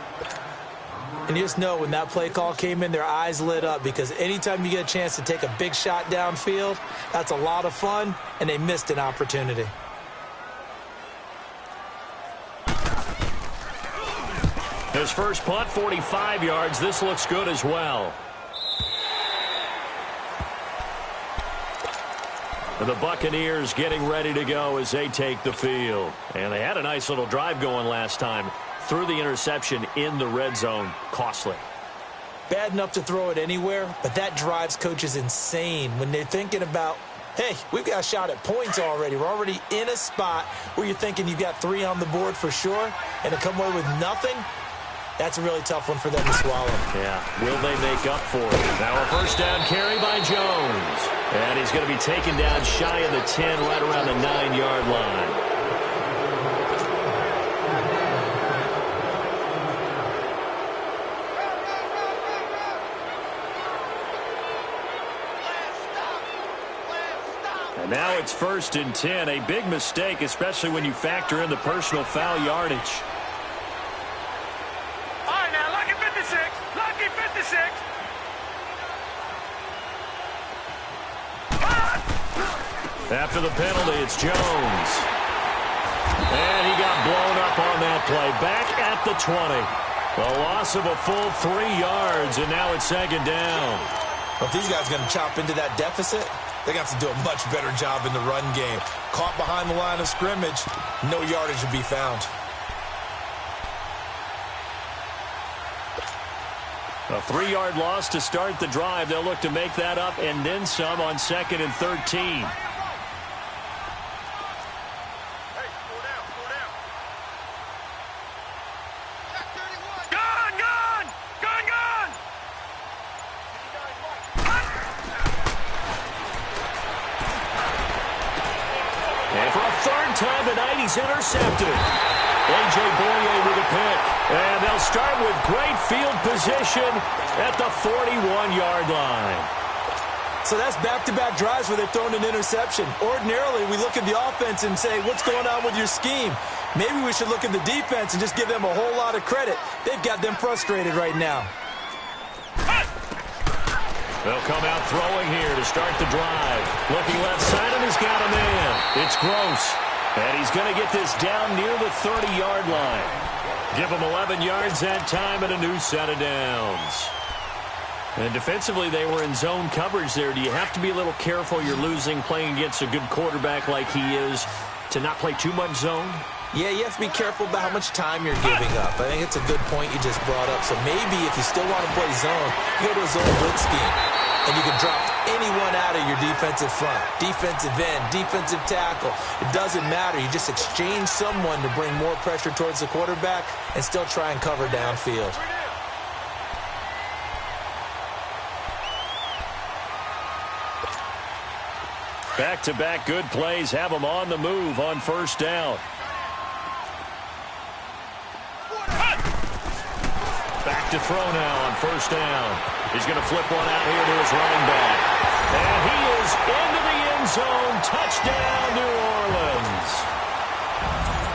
Speaker 4: And you just know when that play call came in, their eyes lit up because anytime you get a chance to take a big shot downfield, that's a lot of fun, and they missed an opportunity.
Speaker 3: His first punt, 45 yards. This looks good as well. The Buccaneers getting ready to go as they take the field. And they had a nice little drive going last time. Threw the interception in the red zone. Costly.
Speaker 4: Bad enough to throw it anywhere, but that drives coaches insane when they're thinking about, hey, we've got a shot at points already. We're already in a spot where you're thinking you've got 3 on the board for sure, and to come away with nothing, that's a really tough one for them to swallow.
Speaker 3: Yeah, will they make up for it? Now a 1st down carry by Jones. And he's going to be taken down shy of the 10, right around the 9-yard line. And now it's 1st and 10. A big mistake, especially when you factor in the personal foul yardage.
Speaker 5: All right, now, lucky 56. Lucky 56.
Speaker 3: After the penalty, it's Jones. And he got blown up on that play. Back at the 20. A loss of a full 3 yards, and now it's 2nd down.
Speaker 4: Well, if these guys are going to chop into that deficit, they're going to have to do a much better job in the run game. Caught behind the line of scrimmage, no yardage would be found.
Speaker 3: A 3-yard loss to start the drive. They'll look to make that up and then some on 2nd and 13. he's intercepted. A.J. Boye with a pick. And they'll start with great field position at the 41-yard line.
Speaker 4: So that's back-to-back drives where they've thrown an interception. Ordinarily, we look at the offense and say, what's going on with your scheme? Maybe we should look at the defense and just give them a whole lot of credit. They've got them frustrated right now.
Speaker 3: They'll come out throwing here to start the drive. Looking left side, and he's got a man. It's Gross. And he's going to get this down near the 30-yard line. Give him 11 yards that time and a new set of downs. And defensively, they were in zone coverage there. Do you have to be a little careful? You're losing, playing against a good quarterback like he is, to not play too much zone?
Speaker 4: Yeah, you have to be careful about how much time you're giving up. I think it's a good point you just brought up. So maybe if you still want to play zone, you go to a zone blitz scheme. And you can drop anyone out of your defensive front. Defensive end, defensive tackle. It doesn't matter. You just exchange someone to bring more pressure towards the quarterback and still try and cover downfield.
Speaker 3: Back-to-back good plays have them on the move on first down. Back to throw now on first down. He's going to flip one out here to his running back. And he is into the end zone. Touchdown, New Orleans.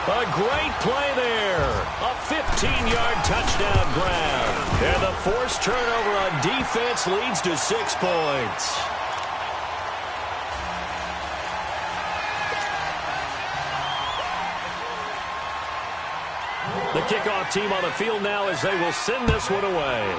Speaker 3: A great play there. A 15-yard touchdown grab. And the forced turnover on defense leads to 6 points. The kickoff team on the field now as they will send this one away.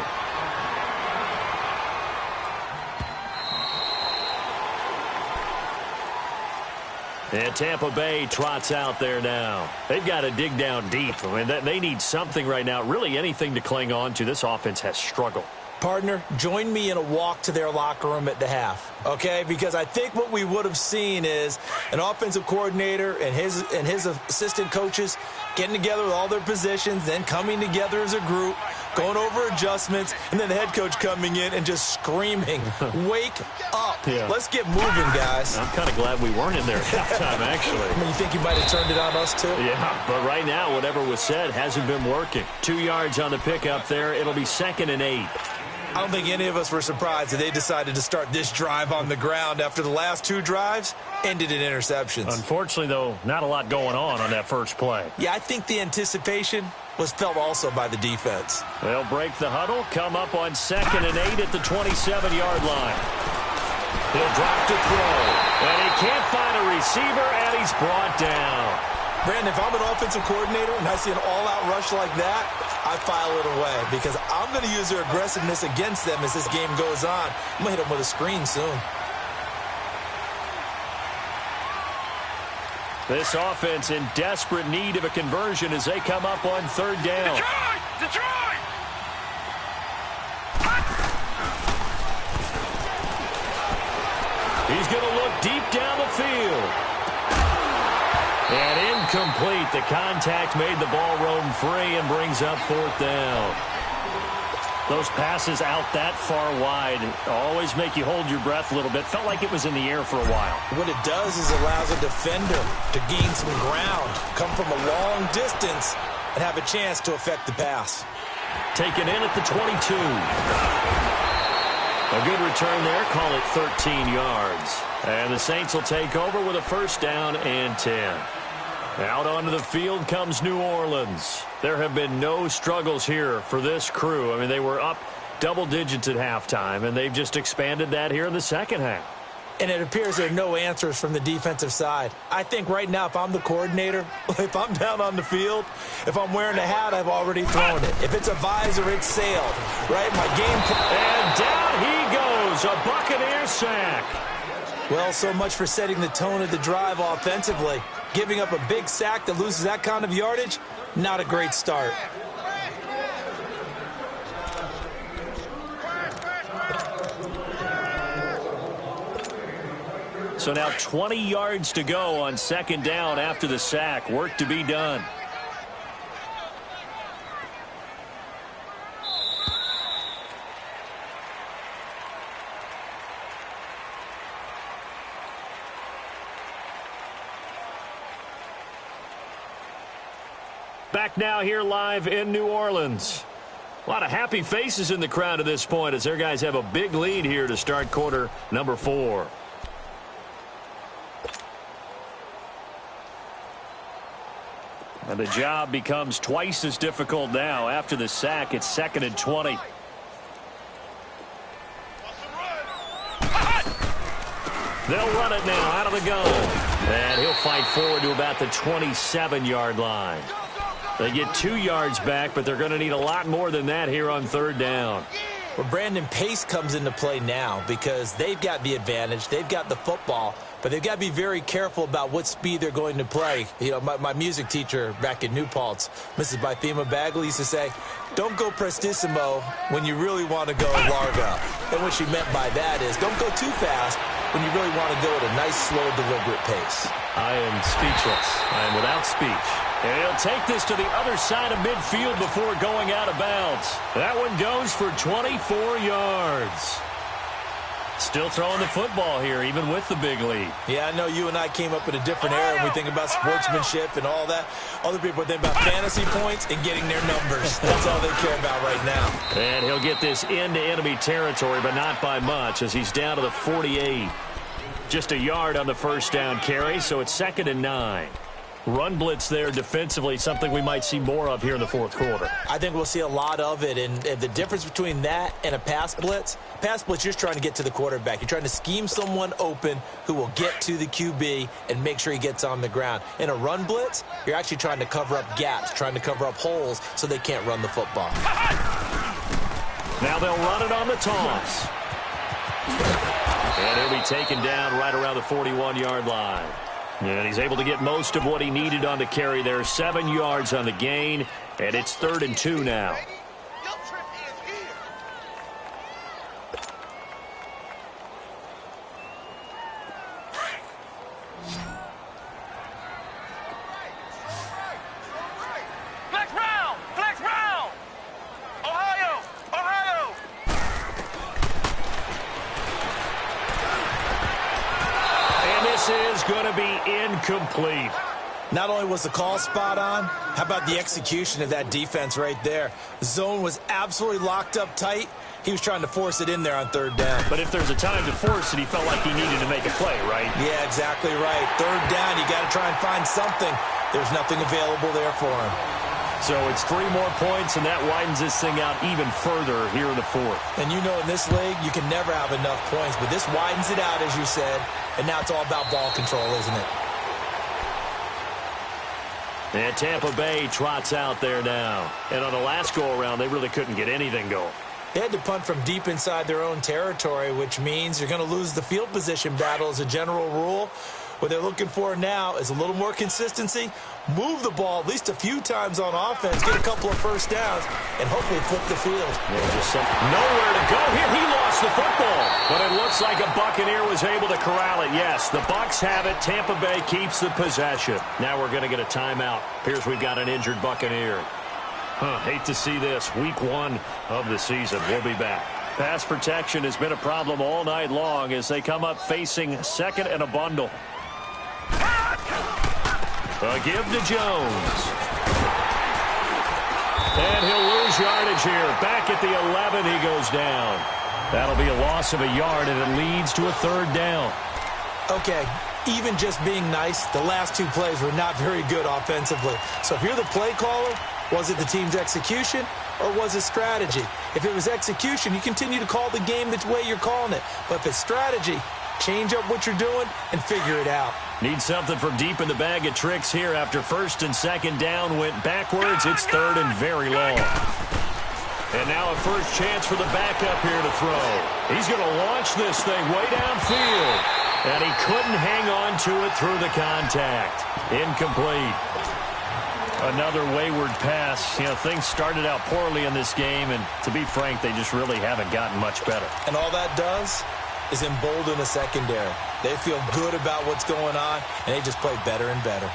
Speaker 3: And Tampa Bay trots out there now. They've got to dig down deep. I mean, they need something right now, really anything to cling on to. This offense has struggled.
Speaker 4: Partner, join me in a walk to their locker room at the half, okay? Because I think what we would have seen is an offensive coordinator and his assistant coaches getting together with all their positions, then coming together as a group, going over adjustments, and then the head coach coming in and just screaming, wake up. Yeah. Let's get moving, guys.
Speaker 3: I'm kind of glad we weren't in there at halftime, actually.
Speaker 4: I mean, you think you might have turned it on us, too?
Speaker 3: Yeah, but right now, whatever was said hasn't been working. 2 yards on the pickup there. It'll be 2nd and 8.
Speaker 4: I don't think any of us were surprised that they decided to start this drive on the ground after the last 2 drives ended in interceptions.
Speaker 3: Unfortunately, though, not a lot going on that first play.
Speaker 4: Yeah, I think the anticipation was felt also by the defense.
Speaker 3: They'll break the huddle, come up on 2nd and 8 at the 27-yard line. He'll drop to throw, and he can't find a receiver, and he's brought down.
Speaker 4: Brandon, if I'm an offensive coordinator and I see an all-out rush like that, I file it away because I'm going to use their aggressiveness against them as this game goes on. I'm going to hit them with a screen soon.
Speaker 3: This offense in desperate need of a conversion as they come up on 3rd down.
Speaker 5: Detroit!
Speaker 3: He's going to look deep down the field. And incomplete. The contact made the ball roam free and brings up 4th down. Those passes out that far wide always make you hold your breath a little bit. Felt like it was in the air for a while.
Speaker 4: What it does is allows a defender to gain some ground, come from a long distance, and have a chance to affect the pass.
Speaker 3: Taken in at the 22. A good return there. Call it 13 yards. And the Saints will take over with a 1st down and 10. Out onto the field comes New Orleans. There have been no struggles here for this crew. I mean, they were up double digits at halftime, and they've just expanded that here in the second half.
Speaker 4: And it appears there are no answers from the defensive side. I think right now, if I'm the coordinator, if I'm down on the field, if I'm wearing a hat, I've already thrown it. If it's a visor, it's sailed, right? My game plan.
Speaker 3: And down he goes, a Buccaneer sack.
Speaker 4: Well, so much for setting the tone of the drive offensively. Giving up a big sack that loses that kind of yardage, not a great start.
Speaker 3: So now 20 yards to go on 2nd down after the sack. Work to be done. Back now here live in New Orleans. A lot of happy faces in the crowd at this point as their guys have a big lead here to start quarter number 4. And the job becomes twice as difficult now. After the sack, it's 2nd and 20. They'll run it now out of the gun. And he'll fight forward to about the 27-yard line. They get 2 yards back, but they're going to need a lot more than that here on 3rd down.
Speaker 4: Well, Brandon, pace comes into play now because they've got the advantage. They've got the football, but they've got to be very careful about what speed they're going to play. You know, my music teacher back in New Paltz, Mrs. Bythema Bagley, used to say, don't go prestissimo when you really want to go largo. And what she meant by that is don't go too fast when you really want to go at a nice, slow, deliberate pace.
Speaker 3: I am speechless. I am without speech. And he'll take this to the other side of midfield before going out of bounds. That one goes for 24 yards. Still throwing the football here, even with the big lead.
Speaker 4: Yeah, I know you and I came up in a different era when we think about sportsmanship and all that. Other people think about fantasy points and getting their numbers. That's all they care about right now.
Speaker 3: And he'll get this into enemy territory, but not by much, as he's down to the 48. Just a yard on the first down carry, so it's 2nd and 9. Run blitz there defensively, something we might see more of here in the 4th quarter.
Speaker 4: I think we'll see a lot of it, and the difference between that and a pass blitz, you're just trying to get to the quarterback. You're trying to scheme someone open who will get to the QB and make sure he gets on the ground. In a run blitz, you're actually trying to cover up gaps, trying to cover up holes so they can't run the football.
Speaker 3: Now they'll run it on the toss. And he'll be taken down right around the 41-yard line. And he's able to get most of what he needed on the carry there. 7 yards on the gain, and it's 3rd and 2 now.
Speaker 5: Flex round! Flex round! Ohio! Ohio!
Speaker 3: And this is going to be incomplete.
Speaker 4: Not only was the call spot on, how about the execution of that defense right there? The zone was absolutely locked up tight. He was trying to force it in there on 3rd down.
Speaker 3: But if there's a time to force it, he felt like he needed to make a play, right?
Speaker 4: Yeah, exactly right. 3rd down, you got to try and find something. There's nothing available there for him.
Speaker 3: So it's 3 more points, and that widens this thing out even further here in the 4th.
Speaker 4: And you know in this league, you can never have enough points, but this widens it out, as you said, and now it's all about ball control, isn't it?
Speaker 3: And Tampa Bay trots out there now. And on the last go-around, they really couldn't get anything going.
Speaker 4: They had to punt from deep inside their own territory, which means you're going to lose the field position battle as a general rule. What they're looking for now is a little more consistency, move the ball at least a few times on offense, get a couple of first downs, and hopefully flip the field.
Speaker 3: Yeah, just nowhere to go here. He lost the football, but it looks like a Buccaneer was able to corral it. Yes, the Bucs have it. Tampa Bay keeps the possession. Now we're going to get a timeout. Appears we've got an injured Buccaneer. Hate to see this. Week 1 of the season. We'll be back. Pass protection has been a problem all night long as they come up facing 2nd and a bundle. A give to Jones. And he'll lose yardage here. Back at the 11, he goes down. That'll be a loss of a yard, and it leads to a 3rd down.
Speaker 4: Okay, even just being nice, the last 2 plays were not very good offensively. So if you're the play caller, was it the team's execution or was it strategy? If it was execution, you continue to call the game the way you're calling it. But if it's strategy, change up what you're doing and figure it out.
Speaker 3: Need something from deep in the bag of tricks here after 1st and 2nd down went backwards. It's 3rd and very long. And now a first chance for the backup here to throw. He's going to launch this thing way downfield. And he couldn't hang on to it through the contact. Incomplete. Another wayward pass. You know, things started out poorly in this game, and to be frank, they just really haven't gotten much better.
Speaker 4: And all that does is embolden the secondary. They feel good about what's going on, and they just play better and better.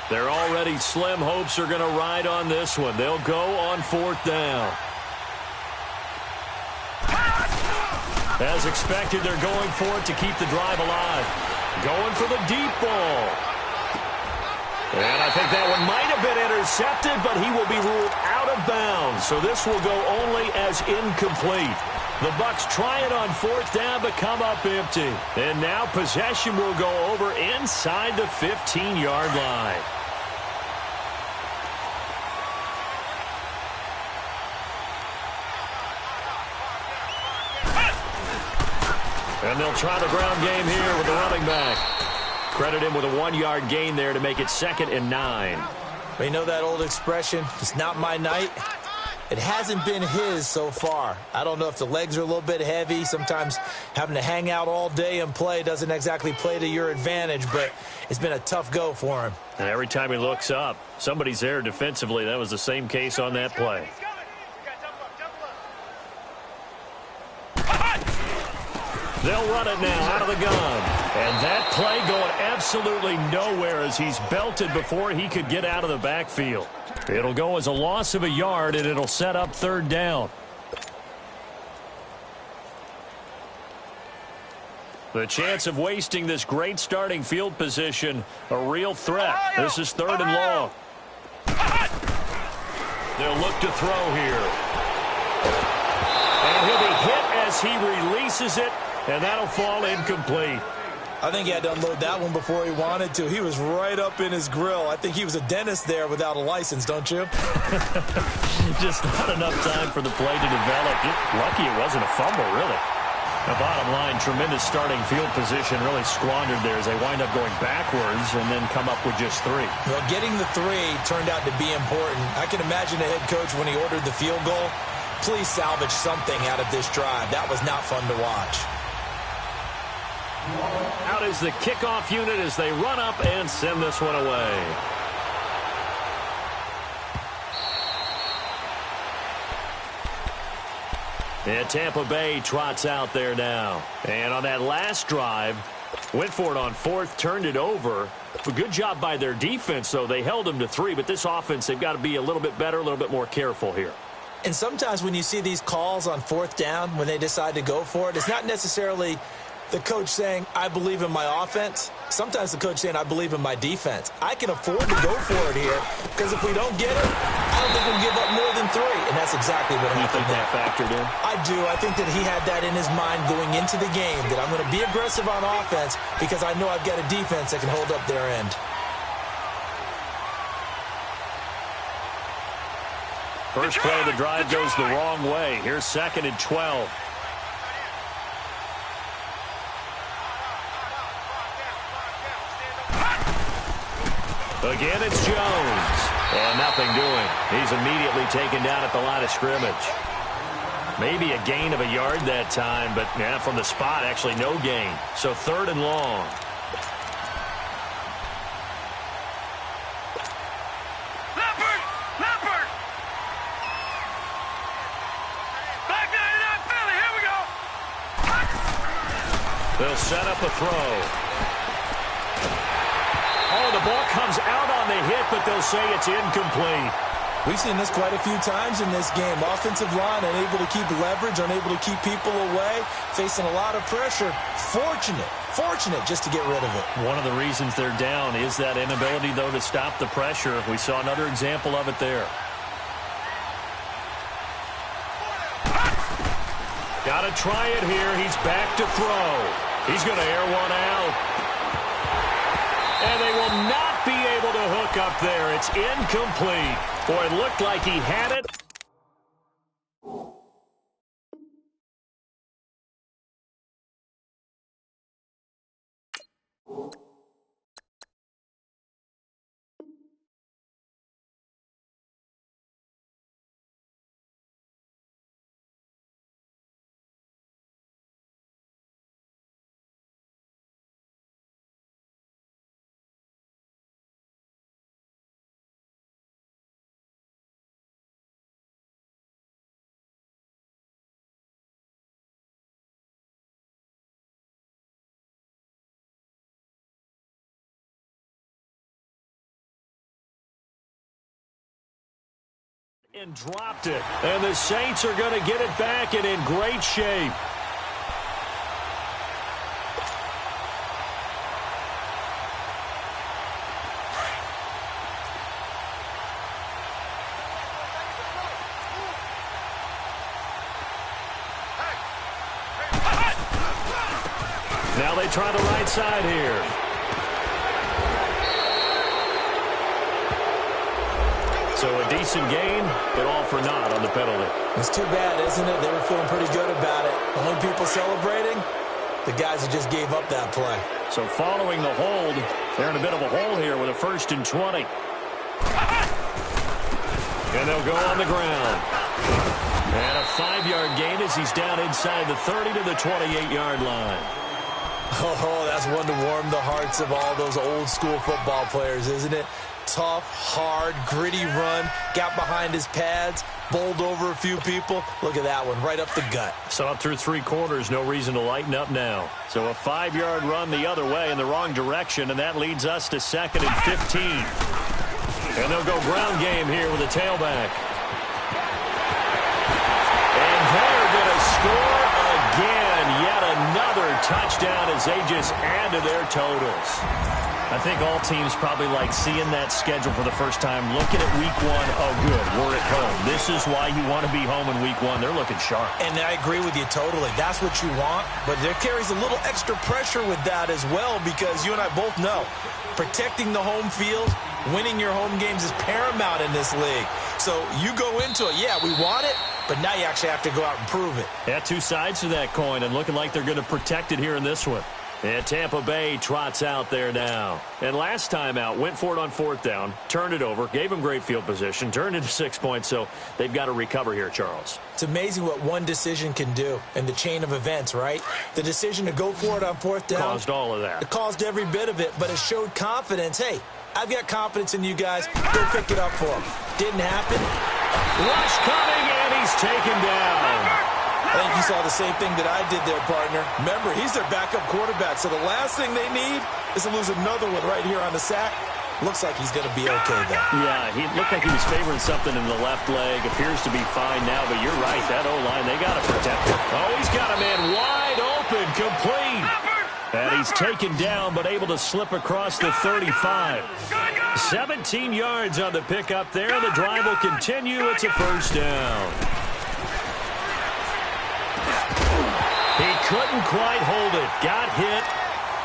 Speaker 3: They're already slim hopes are going to ride on this one. They'll go on 4th down. As expected, they're going for it to keep the drive alive. Going for the deep ball. And I think that one might have been intercepted, but he will be ruled out of bounds. So this will go only as incomplete. The Bucs try it on fourth down, but come up empty. And now possession will go over inside the 15-yard line. And they'll try the ground game here with the running back. Credit him with a 1-yard gain there to make it 2nd and 9.
Speaker 4: Well, you know that old expression, it's not my night? It hasn't been his so far. I don't know if the legs are a little bit heavy. Sometimes having to hang out all day and play doesn't exactly play to your advantage, but it's been a tough go for him.
Speaker 3: And every time he looks up, somebody's there defensively. That was the same case on that play. They'll run it now out of the gun. And that play going absolutely nowhere as he's belted before he could get out of the backfield. It'll go as a loss of a yard, and it'll set up 3rd down. The chance of wasting this great starting field position, a real threat. This is 3rd and long. They'll look to throw here. And he'll be hit as he releases it. And that'll fall incomplete.
Speaker 4: I think he had to unload that one before he wanted to. He was right up in his grill. I think he was a dentist there without a license, don't you?
Speaker 3: Just not enough time for the play to develop. Just lucky it wasn't a fumble, really. The bottom line, tremendous starting field position really squandered there as they wind up going backwards and then come up with just 3.
Speaker 4: Well, getting the 3 turned out to be important. I can imagine the head coach when he ordered the field goal. Please salvage something out of this drive. That was not fun to watch.
Speaker 3: Out is the kickoff unit as they run up and send this one away. And Tampa Bay trots out there now. And on that last drive, went for it on 4th, turned it over. A good job by their defense, though. They held them to 3, but this offense, they've got to be a little bit better, a little bit more careful here.
Speaker 4: And sometimes when you see these calls on 4th down, when they decide to go for it, it's not necessarily the coach saying, I believe in my offense. Sometimes the coach saying, I believe in my defense. I can afford to go for it here because if we don't get it, I don't think we'll give up more than 3. And that's exactly what happened there.
Speaker 3: You think that factored in?
Speaker 4: I do. I think that he had that in his mind going into the game, that I'm going to be aggressive on offense because I know I've got a defense that can hold up their end.
Speaker 3: First play of the drive goes the wrong way. Here's 2nd and 12. Again, it's Jones. And nothing doing. He's immediately taken down at the line of scrimmage. Maybe a gain of a yard that time, but from the spot, actually no gain. So 3rd and long.
Speaker 5: Leopard! Back 99 Philly, here we go!
Speaker 3: They'll set up a throw. Oh, the ball comes out on the hit, but they'll say it's incomplete.
Speaker 4: We've seen this quite a few times in this game. Offensive line unable to keep leverage, unable to keep people away, facing a lot of pressure. Fortunate just to get rid of it.
Speaker 3: One of the reasons they're down is that inability, though, to stop the pressure. We saw another example of it there. Got to try it here. He's back to throw. He's going to air one out. And they will not be able to hook up there. It's incomplete. Boy, it looked like he had it. And dropped it. And the Saints are going to get it back and in great shape. Now they try the right side here. So a decent gain, but all for naught on the penalty.
Speaker 4: It's too bad, isn't it? They were feeling pretty good about it. The only people celebrating, the guys that just gave up that play.
Speaker 3: So following the hold, they're in a bit of a hole here with a 1st and 20. And they'll go on the ground. And a 5-yard gain as he's down inside the 30 to the 28-yard line.
Speaker 4: Oh, that's one to warm the hearts of all those old-school football players, isn't it? Tough, hard, gritty run, got behind his pads, bowled over a few people. Look at that one, right up the gut.
Speaker 3: So up through 3 quarters, no reason to lighten up now. So a 5-yard run the other way in the wrong direction, and that leads us to 2nd and 15. And they'll go ground game here with a tailback. And they're going to score again. Yet another touchdown as they just add to their totals. I think all teams probably like seeing that schedule for the first time, looking at week 1. Oh, good, we're at home. This is why you want to be home in week 1. They're looking sharp.
Speaker 4: And I agree with you totally. That's what you want. But there carries a little extra pressure with that as well, because you and I both know protecting the home field, winning your home games is paramount in this league. So you go into it, yeah, we want it, but now you actually have to go out and prove it.
Speaker 3: Yeah, 2 sides to that coin, and looking like they're going to protect it here in this one. And Tampa Bay trots out there now. And last time out, went for it on 4th down, turned it over, gave them great field position, turned into 6 points, so they've got to recover here, Charles.
Speaker 4: It's amazing what one decision can do in the chain of events, right? The decision to go for it on 4th down.
Speaker 3: Caused all of that.
Speaker 4: It caused every bit of it, but it showed confidence. Hey, I've got confidence in you guys. Go pick it up for them. Didn't happen.
Speaker 3: Rush coming, and he's taken down.
Speaker 4: I think you saw the same thing that I did there, partner. Remember, he's their backup quarterback, so the last thing they need is to lose another one right here on the sack. Looks like he's going to be okay, though.
Speaker 3: Yeah, he looked like he was favoring something in the left leg. Appears to be fine now, but you're right. That O-line, they got to protect it. Oh, he's got a man wide open, complete. And he's taken down, but able to slip across the 35. 17 yards on the pickup there. The drive will continue. It's a 1st down. He couldn't quite hold it. Got hit.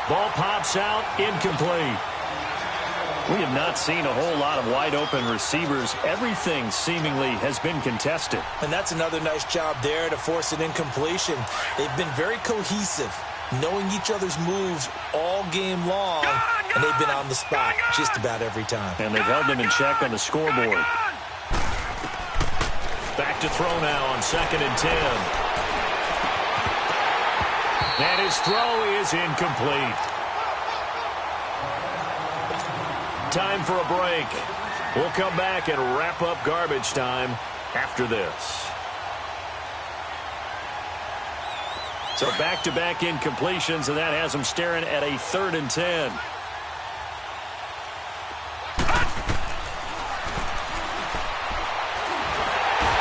Speaker 3: Ball pops out. Incomplete. We have not seen a whole lot of wide-open receivers. Everything seemingly has been contested.
Speaker 4: And that's another nice job there to force an incompletion. They've been very cohesive, knowing each other's moves all game long, and they've been on the spot just about every time.
Speaker 3: And they've held them in check on the scoreboard. Back to throw now on 2nd and 10. And his throw is incomplete. Time for a break. We'll come back and wrap up garbage time after this. So back-to-back incompletions, and that has them staring at a 3rd and 10.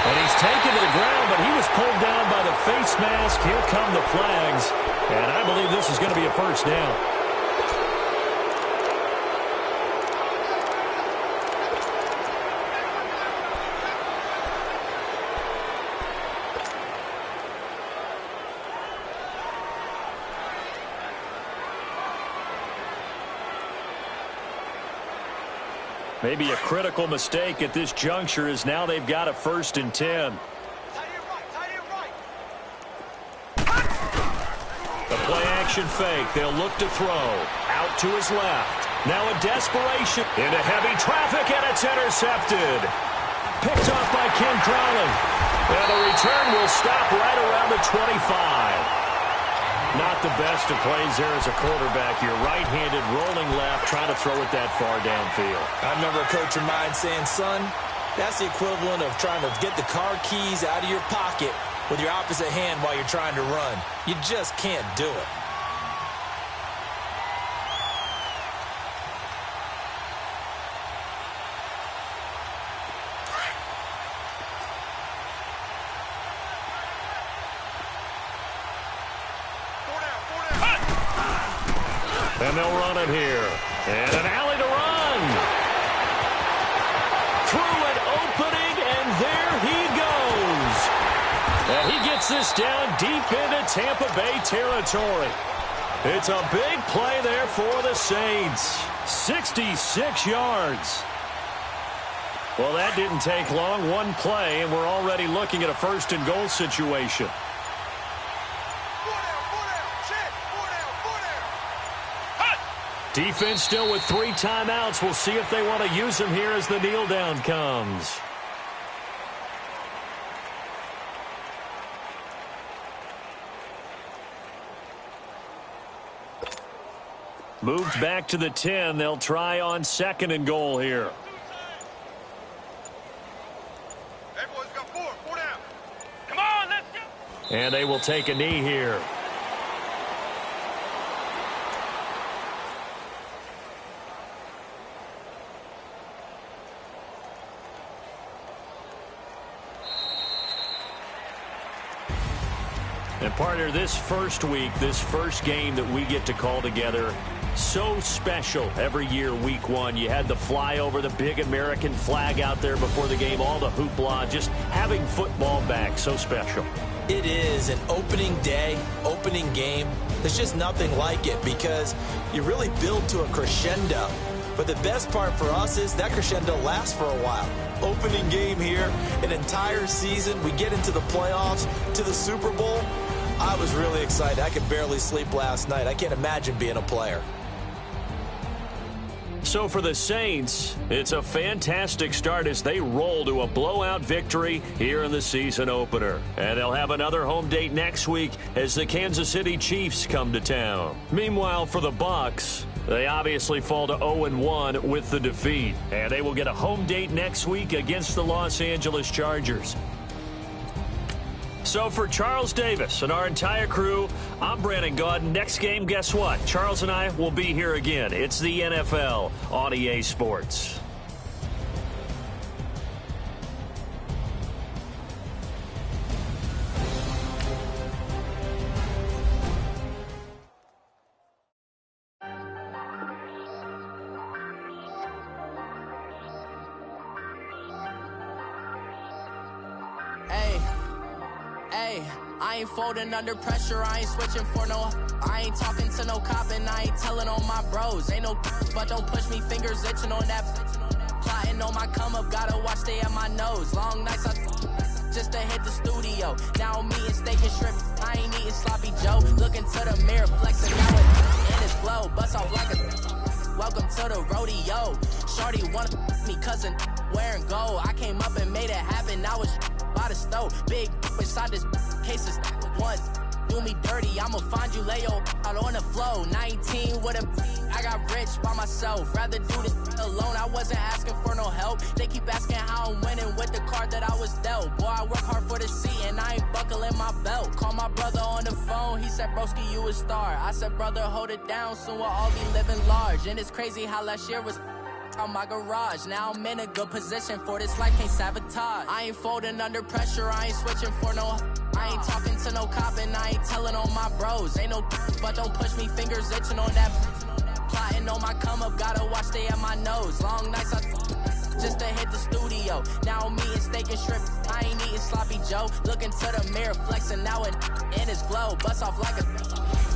Speaker 3: And he's taken to the ground, but he was pulled down by the face mask. Here come the flags. And I believe this is going to be a 1st down. Maybe a critical mistake at this juncture is now they've got a 1st and 10. The play-action fake. They'll look to throw. Out to his left. Now a desperation. Into heavy traffic, and it's intercepted. Picked off by Ken Crowley. And the return will stop right around the 25. Not the best of plays there as a quarterback. You're right-handed, rolling left, trying to throw it that far downfield.
Speaker 4: I remember a coach of mine saying, son, that's the equivalent of trying to get the car keys out of your pocket with your opposite hand while you're trying to run. You just can't do it.
Speaker 3: And they'll run it here. And an alley to run. Through an opening, and there he goes. And he gets this down deep into Tampa Bay territory. It's a big play there for the Saints. 66 yards. Well, that didn't take long. One play, and we're already looking at a first-and-goal situation. Defense still with 3 timeouts. We'll see if they want to use them here as the kneel down comes. Moved back to the 10. They'll try on 2nd and goal here.
Speaker 5: Hey, boys, got 4 down. Come on, let's go.
Speaker 3: And they will take a knee here. And partner, this first week, this first game that we get to call together, so special every year, week 1. You had the flyover, the big American flag out there before the game, all the hoopla, just having football back, so special.
Speaker 4: It is an opening day, opening game. There's just nothing like it because you really build to a crescendo. But the best part for us is that crescendo lasts for a while. Opening game here, an entire season. We get into the playoffs, to the Super Bowl. I was really excited. I could barely sleep last night. I can't imagine being a player.
Speaker 3: So for the Saints, it's a fantastic start as they roll to a blowout victory here in the season opener. And they'll have another home date next week as the Kansas City Chiefs come to town. Meanwhile, for the Bucs, they obviously fall to 0-1 with the defeat. And they will get a home date next week against the Los Angeles Chargers. So for Charles Davis and our entire crew, I'm Brandon Gaudin. Next game, guess what? Charles and I will be here again. It's the NFL on EA Sports.
Speaker 6: I ain't folding under pressure, I ain't switching for no. I ain't talking to no cop and I ain't telling on my bros. Ain't no but don't push me, fingers itching on that. Plotting on my come up, gotta watch stay at my nose. Long nights I just to hit the studio. Now I'm eating steak and shrimp, I ain't eating sloppy Joe. Looking to the mirror, flexing now in his glow. Bust off like a welcome to the rodeo. Shorty wanna me cousin wearing gold. I came up and made it happen, now it's by the stove. Big inside this case is once do me dirty, I'ma find you lay your out on the floor. 19 with a I got rich by myself, rather do this alone. I wasn't asking for no help, they keep asking how I'm winning with the card that I was dealt. Boy, I work hard for the seat and I ain't buckling my belt. Call my brother on the phone, he said broski you a star. I said brother hold it down, soon we'll all be living large. And it's crazy how last year was on my garage. Now I'm in a good position for this life, can't sabotage. I ain't folding under pressure, I ain't switching for no. I ain't talking to no cop and I ain't telling on my bros. Ain't no but don't push me, fingers itching on that. Plotting on my come up, gotta watch stay at my nose. Long nights I just to hit the studio. Now I'm eating steak and shrimp, I ain't eating sloppy Joe. Looking to the mirror, flexing now in his glow. Bust off like a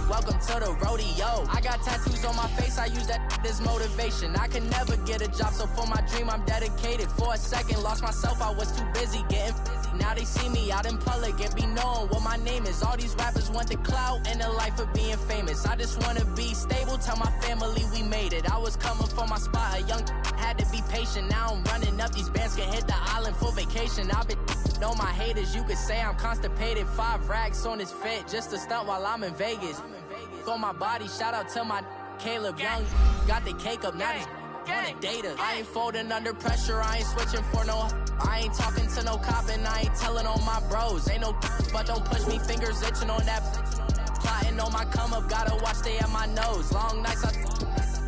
Speaker 6: welcome to the rodeo. I got tattoos on my face, I use that as motivation. I can never get a job, so for my dream I'm dedicated. For a second, lost myself, I was too busy getting busy. Now they see me out in public and be known what my name is. All these rappers want the clout and the life of being famous. I just wanna be stable, tell my family we made it. I was coming for my spot, a young had to be patient. Now I'm running up, these bands can hit the island for vacation. I've been know my haters, you could say I'm constipated. 5 racks on his fit, just to stunt while I'm in Vegas. On my body, shout out to my Caleb Young. Got the cake up, now he's on data. I ain't folding under pressure, I ain't switching for no. I ain't talking to no cop and I ain't telling on my bros. Ain't no but don't push me, fingers itching on that. Plotting on my come up, gotta watch stay at my nose. Long nights I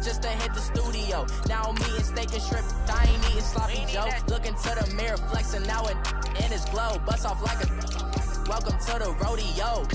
Speaker 6: just to hit the studio. Now I'm eating steak and shrimp, I ain't eating sloppy Joe. Looking to the mirror, flexing now in his glow. Bust off like a welcome to the rodeo.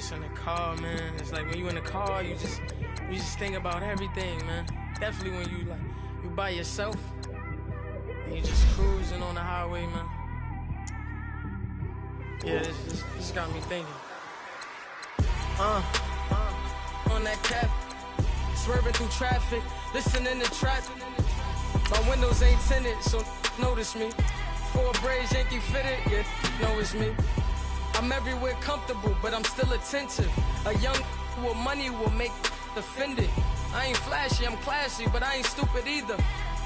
Speaker 7: just in the car, man. It's like when you in the car, you just think about everything, man. Definitely when you by yourself and you just cruising on the highway, man. Yeah, this got me thinking. On that cap, swerving through traffic, listening to trap. My windows ain't tinted, so notice me. 4 braids, Yankee fitted, yeah, know it's me. I'm everywhere comfortable, but I'm still attentive. A young with money will make offended. I ain't flashy, I'm classy, but I ain't stupid either.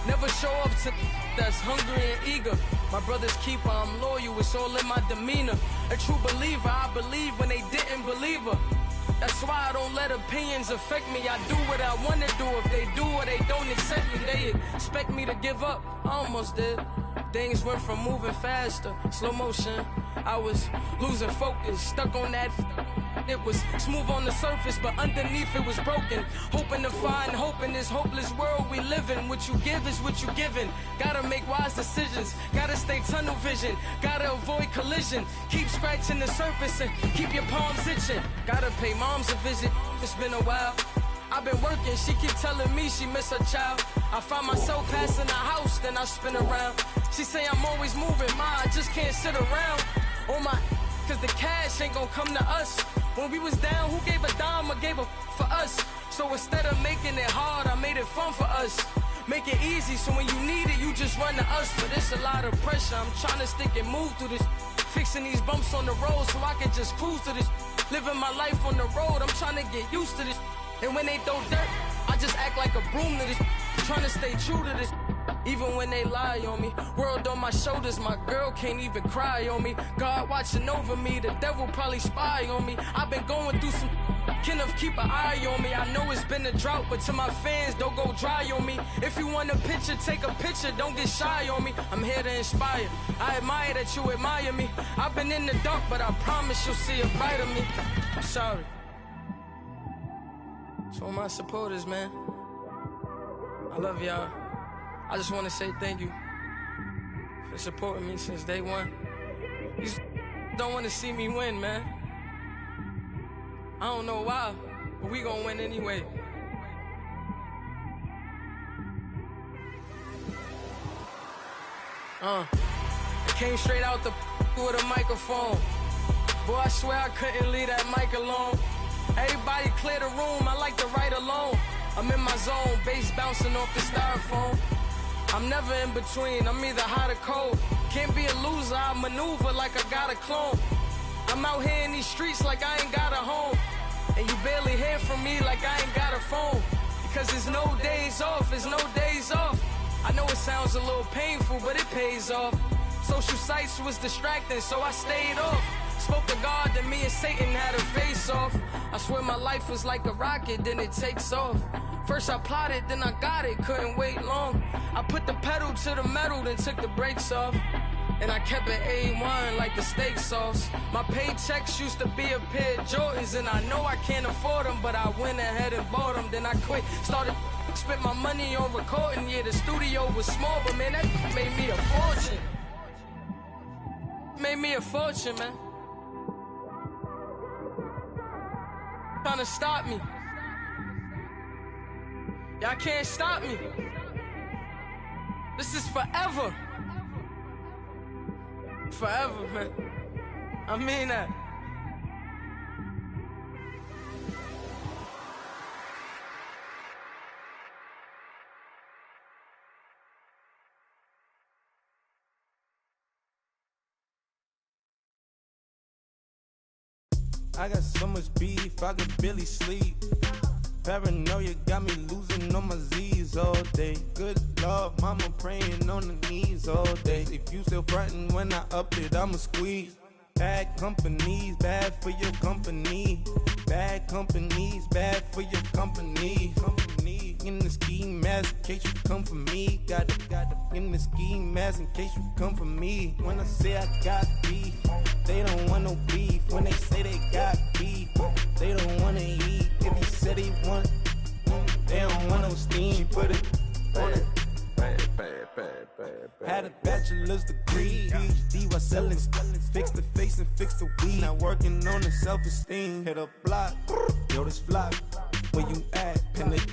Speaker 7: Never show up to that's hungry and eager. My brother's keeper, I'm loyal, it's all in my demeanor. A true believer, I believe when they didn't believe her. That's why I don't let opinions affect me. I do what I want to do. If they do or they don't accept me, they expect me to give up. I almost did. Things went from moving faster, slow motion. I was losing focus, stuck on that. It was smooth on the surface, but underneath it was broken. Hoping to find hope in this hopeless world we live in. What you give is what you given. Gotta make wise decisions. Gotta stay tunnel vision. Gotta avoid collision. Keep scratching the surface and keep your palms itching. Gotta pay moms a visit. It's been a while. I've been working, she keep telling me she miss her child. I find myself passing the house, then I spin around. She say I'm always moving, ma, I just can't sit around. Oh my, cause the cash ain't gon' come to us. When we was down, who gave a dime or gave a for us? So instead of making it hard, I made it fun for us. Make it easy, so when you need it, you just run to us. But it's a lot of pressure, I'm trying to stick and move through this. Fixing these bumps on the road so I can just cruise to this. Living my life on the road, I'm trying to get used to this. And when they throw dirt, I just act like a broom to this. Trying to stay true to this. Even when they lie on me. World on my shoulders, my girl can't even cry on me. God watching over me, the devil probably spy on me. I've been going through some. Kenneth, keep an eye on me. I know it's been a drought, but to my fans, don't go dry on me. If you want a picture, take a picture, don't get shy on me. I'm here to inspire. I admire that you admire me. I've been in the dark, but I promise you'll see a bright of me. I'm sorry. To all my supporters, man, I love y'all. I just want to say thank you for supporting me since day one. You don't want to see me win, man. I don't know why, but we gonna win anyway. I came straight out the with a microphone. Boy, I swear I couldn't leave that mic alone. Everybody clear the room, I like to write alone. I'm in my zone, bass bouncing off the styrofoam. I'm never in between, I'm either hot or cold. Can't be a loser, I maneuver like I got a clone. I'm out here in these streets like I ain't got a home. And you barely hear from me like I ain't got a phone. Because there's no days off, there's no days off. I know it sounds a little painful, but it pays off. Social sites was distracting, so I stayed off. Spoke to God, then me and Satan had a face off. I swear my life was like a rocket, then it takes off. First I plotted, then I got it, couldn't wait long. I put the pedal to the metal, then took the brakes off. And I kept it A1 like the steak sauce. My paychecks used to be a pair of Jordans, and I know I can't afford them, but I went ahead and bought them. Then I quit, started spent my money on recording. Yeah, the studio was small, but man, that made me a fortune. Made me a fortune, man. Trying to stop me. Y'all can't stop me. This is forever. Forever, man. I mean that.
Speaker 8: I got so much beef, I could barely sleep. Paranoia got me losing on my Z's all day. Good Lord, mama praying on the knees all day. If you still frontin' when I up it, I'ma squeeze. Bad companies, bad for your company. Bad companies, bad for your company. Company in the ski mask in case you come for me. Got in the ski mask in case you come for me. When I say I got beef, they don't want no beef. When they say they got beef, they don't wanna eat. If you said he want, they don't want no steam. She put it on it. Had a bachelor's degree, PhD, I sellings. Fix the face and fix the weed. Not working on the self-esteem. Hit a block, yo, this flock. Where you at? Pin it.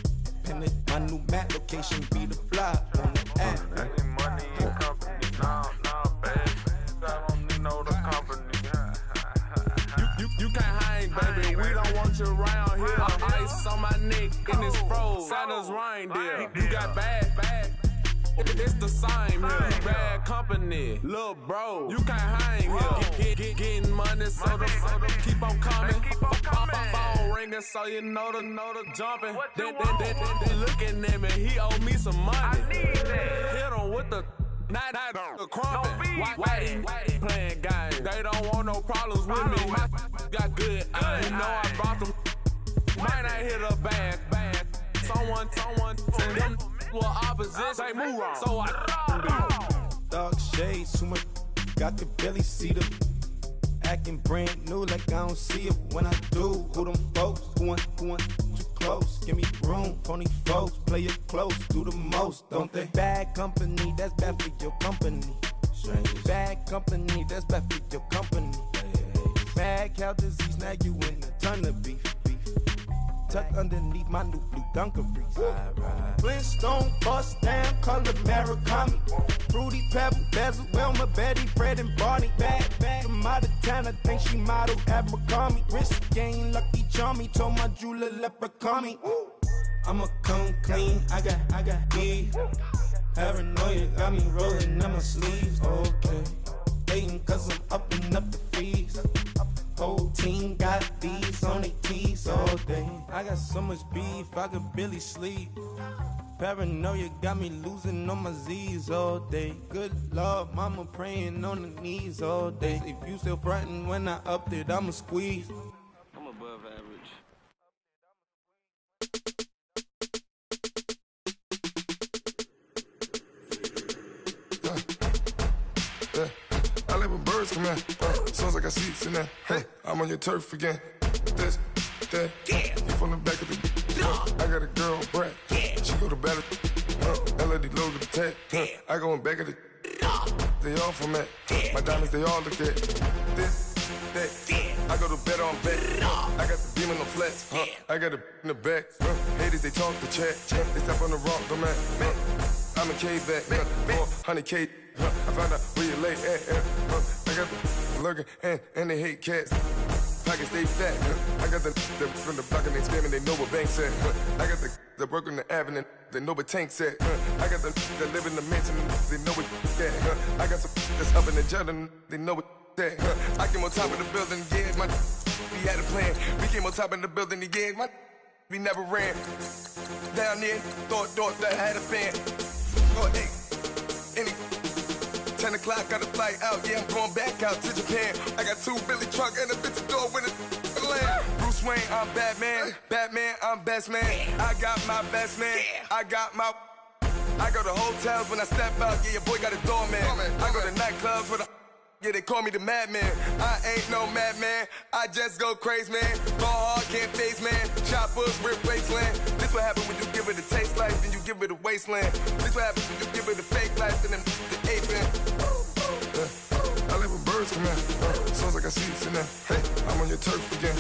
Speaker 8: My new map location be the block on the app.
Speaker 9: I need money and company. No, baby. I don't need no the company. You can't hang, baby. We don't want you around here. Ice on my neck and it's froze. Santa's reindeer. You got bad. It's the same here. You bad company, little bro. You can't hang here. Getting money, so the keep on coming. Phone ringing, so you know the jumping. They looking at me. He owe me some money. Hit him with the. Not the crumping. Why they playing games? They don't want no problems with me. My got good. You know I brought them. Might not hit a bad. Someone tell them well opposition. They move wrong. So I
Speaker 8: Dark shades, too much. Got the belly see them. Acting brand new like I don't see it when I do. Who them folks? Who want too close? Give me room, phony folks. Play it close, do the most, don't they? Bad company, that's bad for your company. Strange. Bad company, that's bad for your company. Bad cow disease, now you in a ton of beef. Tuck underneath my new blue dungarees. Flintstone, bust down, color Murakami. Fruity Pebble, Bezel, Wilma, Betty, Fred, and Barney. Bad from out of town, I think she model Abercrombie. Wrist game, Lucky Charmy, told my jeweler leprechaun. I'ma come clean, I got beef. Paranoia got me rolling on my sleeves. Okay, hating cause I'm upping up the fees. Whole team got these on their tees all day. I got so much beef, I could barely sleep. Paranoia got me losing on my Z's all day. Good Lord, mama praying on the knees all day. If you still frontin' when I upped it, I'ma squeeze.
Speaker 9: I'm above average.
Speaker 10: I like when birds come out. Sounds like I got seats in there. I'm on your turf again. This, that. You from the back of the. I got a girl, Brad. She go to battle. LAD low to the tag. I go in back of the. They all from that. My diamonds, they all look at. This, that. I go to bed on bed. I got the demon on flats. I got it in the back. Haters, they talk the chat. They step on the rock, go man. I'm a K-back. 400K. I found out where you lay at. I got the lurking and they hate cats. Pockets stay fat. I got the from the block and they scamming, they know what banks at. I got the work on the avenue, they know what tanks at. I got the that live in the mansion, they know what that. I got some that's up in the jungle, they know what that. I came on top of the building, yeah, my we had a plan. We came on top of the building, yeah, my we never ran. Down there, thought that I had a fan. Oh, hey, any 10 o'clock, got a flight out, yeah, I'm going back out to Japan. I got 2 Billy truck and a bitch door with a land. Bruce Wayne, I'm Batman, I'm best man. I got my best man, I go to hotels when I step out, yeah, your boy got a doorman. I go to nightclubs with a, yeah, they call me the madman. I ain't no madman, I just go crazy, man. Ball hard, can't face, man. Choppers, rip wasteland. This what happen when you give it a taste life, then you give it a wasteland. This what happens when you give it a fake life, and then the ape in. I like when birds come out. Sounds like I see it in there. Hey, I'm on your turf again.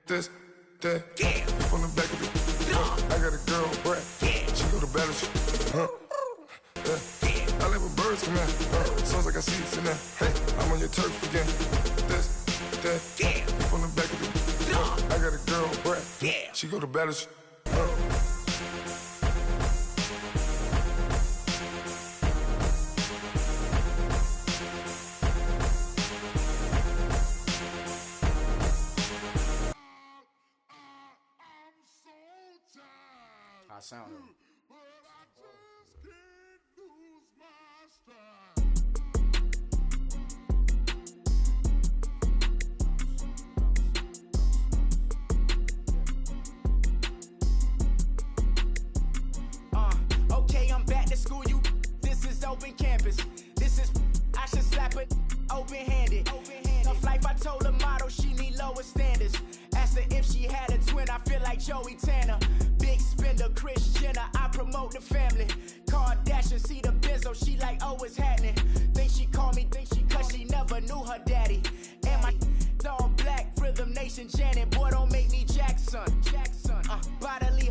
Speaker 10: This, that. You from the back of the. I got a girl, Brad. She go to battle. I like when birds come out. Sounds like I see it in there. Hey, I'm on your turf again. This, that. You from the back of the. I got a girl, Brad. She go to battle.
Speaker 1: I sound him.
Speaker 11: Okay, I'm back to school, you. This is open campus. This is, I should slap it open-handed. Tough life, I told her motto, she need lower standards. Asked her if she had a twin, I feel like Joey Tanner. Big spender, Kris Jenner, I promote the family. Kardashian, see the Benzo, she like, oh, what's happening? Think she call me, cause she never knew her daddy. And my all black, Rhythm Nation Janet, boy don't make me Jackson. Bodily,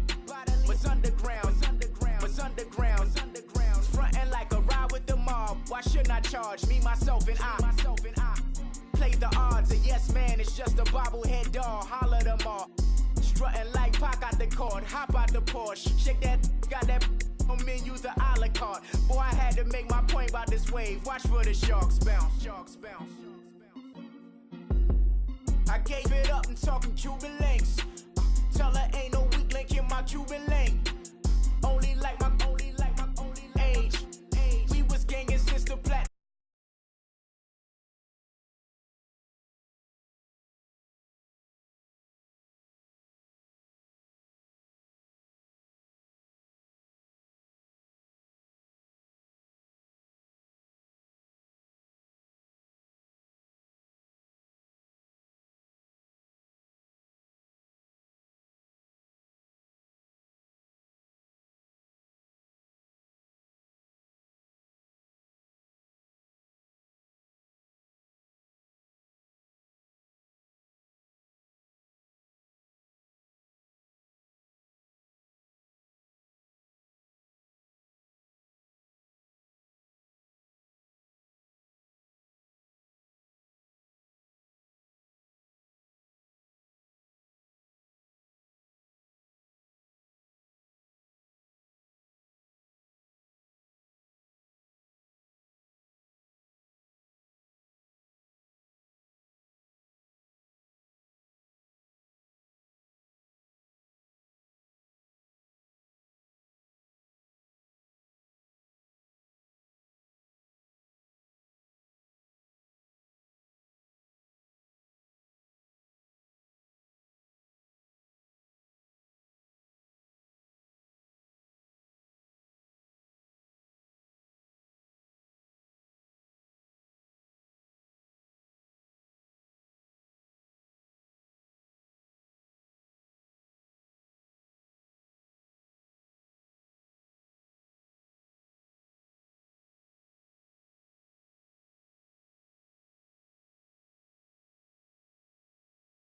Speaker 11: what's underground, what's underground, frontin' like a ride with the mob. Why shouldn't I charge me, myself, and I? Play the odds, a yes man is just a bobblehead doll. Holler them all, strutting like Pac out the court, hop out the Porsche, shake that, got that on menu the a la carte. Boy, I had to make my point about this wave. Watch for the sharks bounce, sharks bounce. I gave it up and talking Cuban links. Tell her ain't no weak link in my Cuban link. Only like my